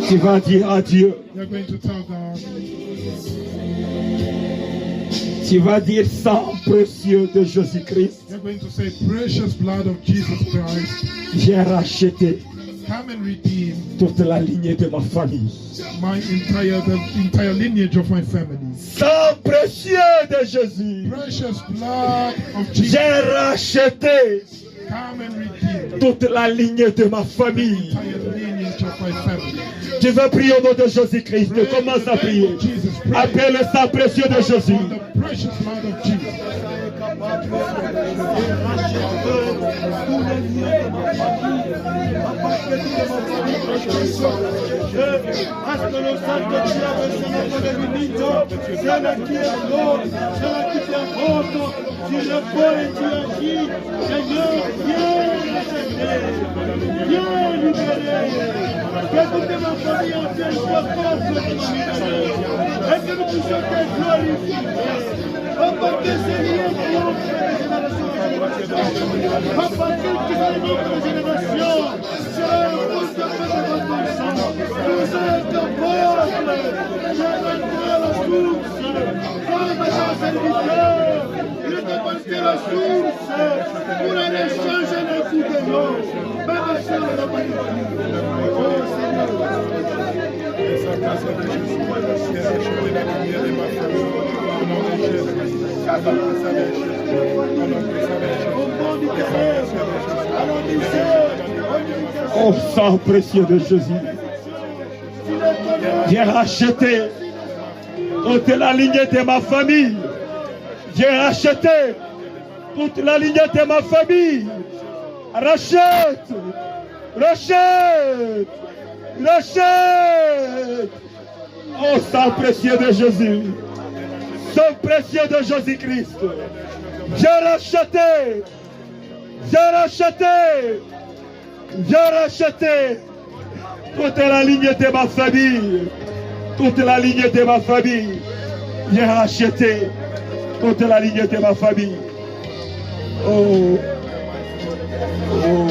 Tu vas dire à Dieu. You're going to tell God. Tu vas dire sang précieux de Jésus-Christ. You're going to say, precious blood of Jesus Christ, J'ai racheté come and redeem toute la lignée de ma famille. the entire lineage of my family. Sang précieux de Jésus. Precious blood of Jesus, J'ai racheté come and redeem toute la lignée de ma famille. the entire lineage of my family. Tu veux prier au nom de Jésus-Christ. Commence à prier. Jesus, pray Appelle le sang précieux de Jésus. on the precious blood of Jesus. Parce que le sang de Dieu avait sur notre bénédiction, celui qui est l'eau, celui qui t'invoque, tu le fais et tu agis. Seigneur, viens libérer. Que toute ma famille entière soit forte de libérer. Et que nous puissions te glorifier. Papa, que ces liens triomphent de génération en génération. Papa, que ces liens de génération soient tous de ton sang. Nous sommes ton peuple. Tu as vaincu la source. Comme ton serviteur, il te vaincu la source pour aller changer les coups de l'eau. Même si on n'a pas dit. Oh Seigneur. Oh, sang précieux de Jésus. J'ai racheté toute la lignée de ma famille. J'ai racheté toute la lignée de ma famille. Rachète, rachète, rachète. Oh, sang précieux de Jésus. Sang précieux de Jésus-Christ. J'ai racheté. J'ai racheté. J'ai racheté toute la lignée de ma famille. Toute la lignée de ma famille. J'ai racheté toute la lignée de ma famille. Oh. Oh.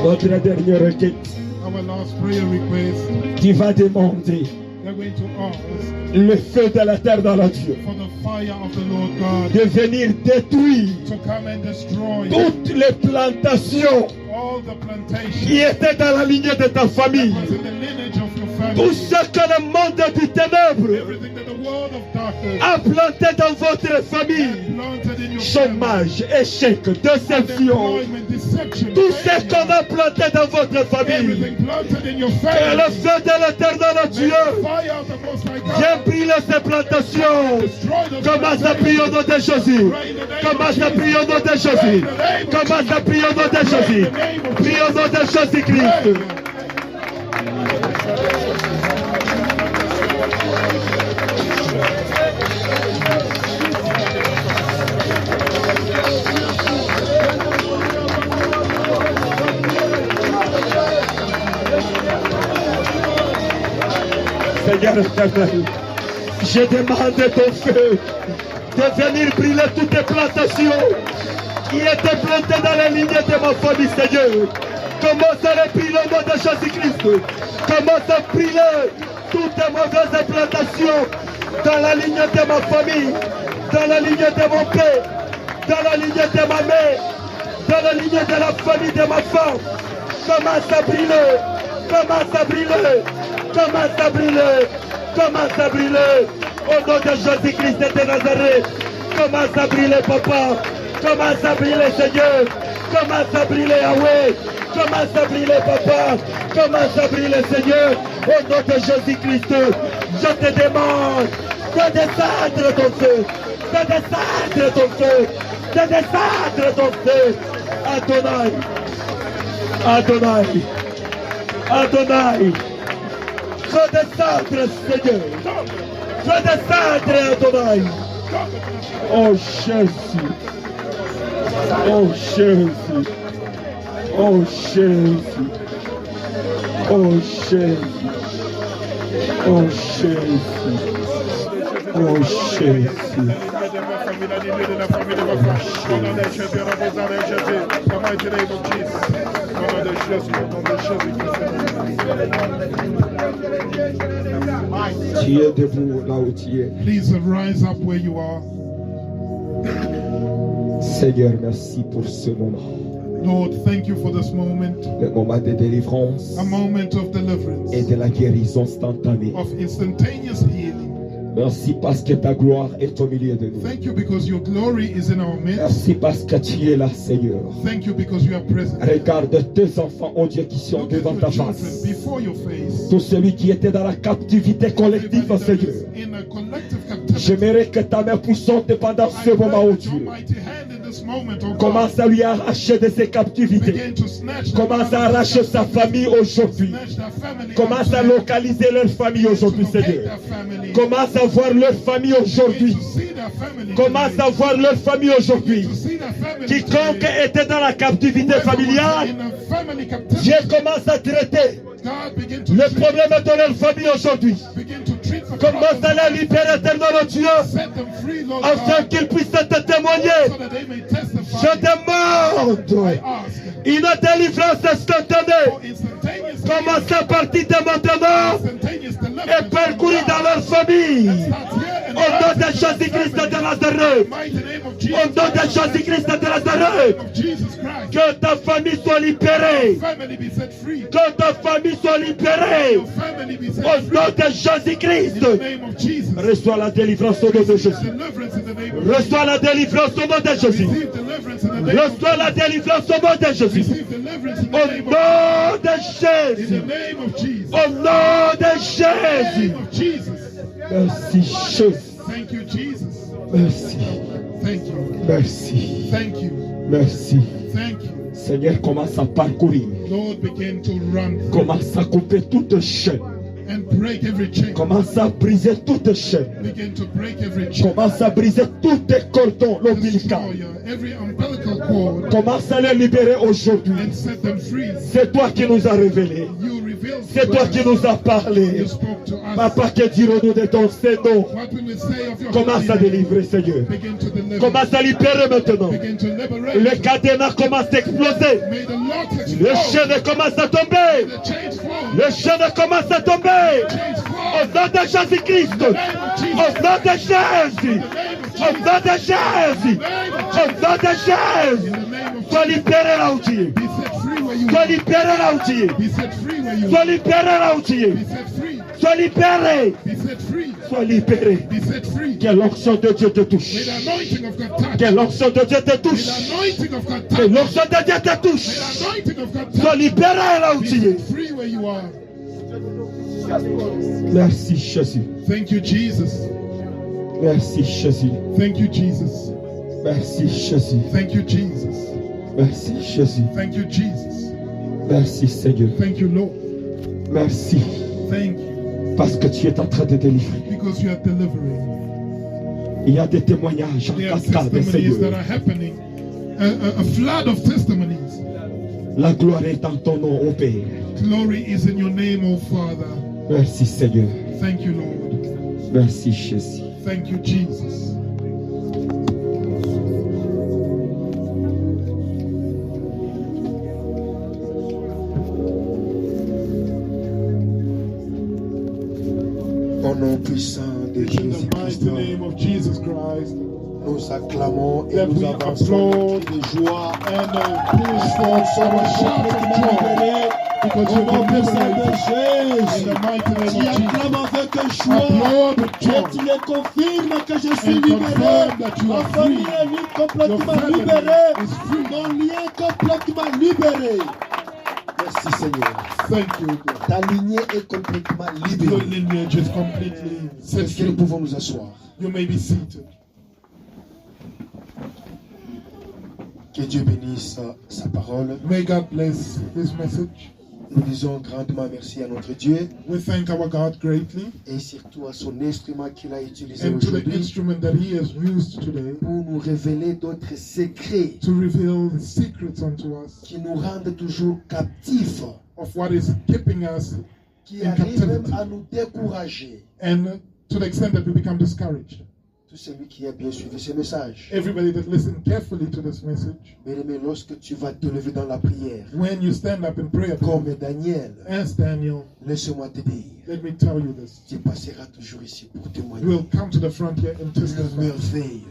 Notre dernière requête, Our last prayer request, tu vas demander we're going to ask le feu de la terre dans la Dieu for the fire of the Lord God de venir détruire to come and destroy toutes les plantations all all the plantations qui étaient dans la lignée de ta famille. was in the lineage of your Tout family. ce que le monde du ténèbre Everything that the world of darkness a planté dans votre famille. planted in your family. Chômage, échec, déception. Unemployment, deception, Tout ce failure, qu'on a planté dans votre famille. everything planted in your Que family. le feu de l'éternel May Dieu the fire of the Most High God vienne brûler ces plantations. destroy those Commence à prier au nom de Jésus. Commence à prier au nom de Jésus. Commence à prier au nom de Jésus. Prie au nom de Jésus-Christ. Seigneur éternel, je demande ton feu de venir brûler toutes les plantations qui étaient plantées dans la lignée de ma famille, Seigneur. Commence à les brûler au nom de Jésus-Christ. Commence à brûler toutes les mauvaises plantations dans la lignée de ma famille, dans la lignée de mon père, dans la lignée de ma mère, dans la lignée de la famille de ma femme. Commence à brûler, commence à brûler, commence à brûler, commence à brûler. Au nom de Jésus-Christ de Nazareth, commence à brûler, papa. Commence à brûler, Seigneur. Commence à brûler, Yahweh. Commence à brûler, papa. Commence à brûler, Seigneur. Au nom de Jésus-Christ, je te demande de descendre ton feu. De descendre ton feu. De descendre ton feu. Adonai. Adonai. Adonai. Je descendre, Seigneur. Je descendre, Adonai. Oh Jésus. Oh Jésus. Oh Jésus. Oh Jésus. Oh Jésus. Oh Jésus. Tu es debout là où tu es. Please rise up where you are. Seigneur, merci pour ce moment. Lord, thank you for this moment, Le moment de délivrance a moment of deliverance, et de la guérison instantanée. of instantaneous healing. Merci parce que ta gloire est au milieu de nous. Thank you because your glory is in our midst. Merci parce que tu es là, Seigneur. Thank you because you are present. Regarde tes enfants, oh Dieu, qui sont Look at devant your ta children face. before your face. Tout celui qui était dans la captivité collective, Everybody that Seigneur. is in a collective captivity. J'aimerais que ta main puissante pendant ce moment, oh Your Dieu, mighty hand in this moment, oh God, commence à lui arracher de ses captivités. begin to snatch Commence à arracher sa famille aujourd'hui. snatch their family Commence à out localiser leur famille aujourd'hui, to locate Seigneur. their family. Commence à voir leur famille aujourd'hui. To see their family Commence today. à voir leur famille aujourd'hui. To see their family Quiconque today. était dans la captivité familiale, In a family captivity, Dieu commence à traiter God begin to le treat, problème de leur famille aujourd'hui. begin to treat the Commence problem, à les libérer, éternel Dieu, set them free, Lord afin God, qu'ils puissent te témoigner. so that they may testify. Je demande I ask une délivrance instantanée. for instantaneous Commence à partir de maintenant instantaneous et deliverance. parcourir dans leur famille. Start here and Au nom de right Jésus-Christ now. de Nazareth. Mighty name of Au Jesus. nom de Jésus-Christ de Nazareth. Of Jesus Christ. Que ta famille soit libérée. Family be set free. Que ta famille soit libérée. Your family be set Au free. nom de Jésus-Christ. In the name of Jesus. Reçois la délivrance au nom de Jésus. Deliverance in the name of Jesus. Reçois la délivrance au nom de Jésus. Receive deliverance in the name of Reçois la délivrance au nom de Jésus. Receive deliverance in the Au name of nom de In Jésus. the name of Jesus. Au nom de In the Jésus. name of Jesus. Merci Jésus. Thank you, Jesus. Merci. Thank you. Merci. Thank you. Merci. Thank you. Seigneur, commence à parcourir. Lord, begin to run Commence à couper toute chaîne. and break every chain. Commence à briser toute chaîne. Begin to break every chain. Commence à briser tous tes cordons ombilicaux. Destroy every umbilical cord Commence à les libérer aujourd'hui. and set them free. C'est toi qui nous as révélé. You revealed C'est to toi us. qui nous as parlé. You spoke to us. Papa, que dirons-nous de ton Seigneur? What will we say of your Commence à holy name? délivrer, Seigneur. Begin to deliver. Commence à libérer maintenant. Begin to liberate. Le cadenas commence à exploser. May the Lord Le explode. chaîne commence à tomber. The chains fall. Le chaîne commence à tomber. Chains fall. Au nom de Jésus-Christ. Au nom de Jésus. Au nom de Jésus. Au nom de Jésus. Sois libéré là où tu es. Be set free where you Sois are. libéré là où tu es. Be set free where you Sois are. libéré là où tu es. Be set free. Sois libéré. Be set free. Sois libéré. Be set free. Que l'onction de Dieu te May touche. the anointing of God touch. Que l'onction de Dieu te May touche. the anointing of God Que touch. l'onction de Dieu te May touche. the anointing of God Sois touch. libéré là où Be tu es. set free where you are. Merci Jésus. Thank you, Jesus. Merci Jésus. Thank you, Jesus. Merci Jésus. Thank you, Jesus. Merci Jésus. Thank you, Jesus. Merci Seigneur. Thank you, Lord. Merci. Thank you. Parce que tu es en train de délivrer. Because you are delivering. Il y a des témoignages en There are cascade, testimonies that Seigneur. are happening. A flood of testimonies. La gloire est dans ton nom, ô Père. Glory is in your name, O Father. Merci Seigneur. Thank you, Lord. Merci Jésus. Thank you, Jesus. Au nom puissant de In the Jésus-Christ, mighty name of Jesus Christ, nous acclamons et that nous we avançons applaud de joie. and push for our shout of joy because you Au nom have puissant de liberated. In Jésus, the mighty name tu of Jesus, acclames avec joie. applaud with Et joy. tu les confirmes que je suis And libéré. confirm that you Ma are famille free. est Your complètement family libérée. is free. Mon lien est complètement libéré. Merci Seigneur. Thank you, God. Ta lignée est complètement Your libérée. lineage is completely set Est-ce que nous free. pouvons nous asseoir? You may be seated. Que Dieu bénisse sa parole. May God bless His message. Nous disons grandement merci à notre Dieu We thank our God greatly et surtout à son instrument qu'il a utilisé and to the aujourd'hui instrument that He has used today pour nous révéler d'autres secrets to reveal the secrets unto us qui nous rendent toujours captifs, of what is keeping us qui in arrivent même captivity à nous décourager. and to the extent that we become discouraged. Tout celui qui a bien suivi ce message. Everybody that listened carefully to this message, Bien-aimé, lorsque tu vas te lever dans la prière, when you stand up in prayer, comme Daniel, as Daniel, laisse-moi te dire, let me tell you this. tu passeras toujours ici pour You témoigner will come to the frontier and de testify merveilles.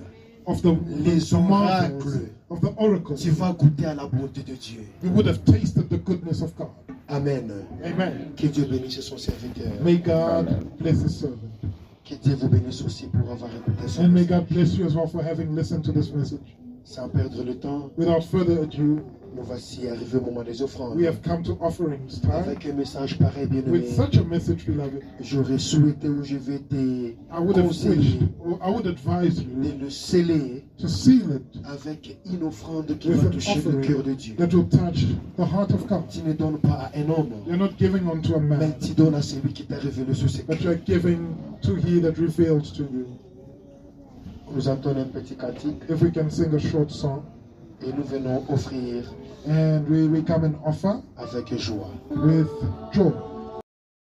of the Les marvels, oracles. of the oracles. Tu vas goûter à la bonté de Dieu. You would have tasted the goodness of God. Amen. Amen. Que Dieu bénisse son serviteur. May God bless His servant. Que Dieu vous bénisse aussi pour avoir écouté son And may message. God bless you as well for having listened to this message. Sans perdre le temps, Without further ado, nous voici arrivés au moment des offrandes. we have come to offerings time. Avec un message pareil, bien-aimé, With such a message, beloved, j'aurais souhaité ou je vais te I would have wished, conseiller or I would advise de you le sceller to seal it avec une offrande qui with va an toucher le cœur de offering Dieu. that will touch the heart of God. Tu ne donnes pas à un homme, You're not giving unto a mais man, tu donnes à celui qui t'a révélé ce secret. but you're giving to He that revealed to you. Nous entendons un petit cantique If we can sing a short song, et nous venons offrir and we come and offer avec joie. with joy.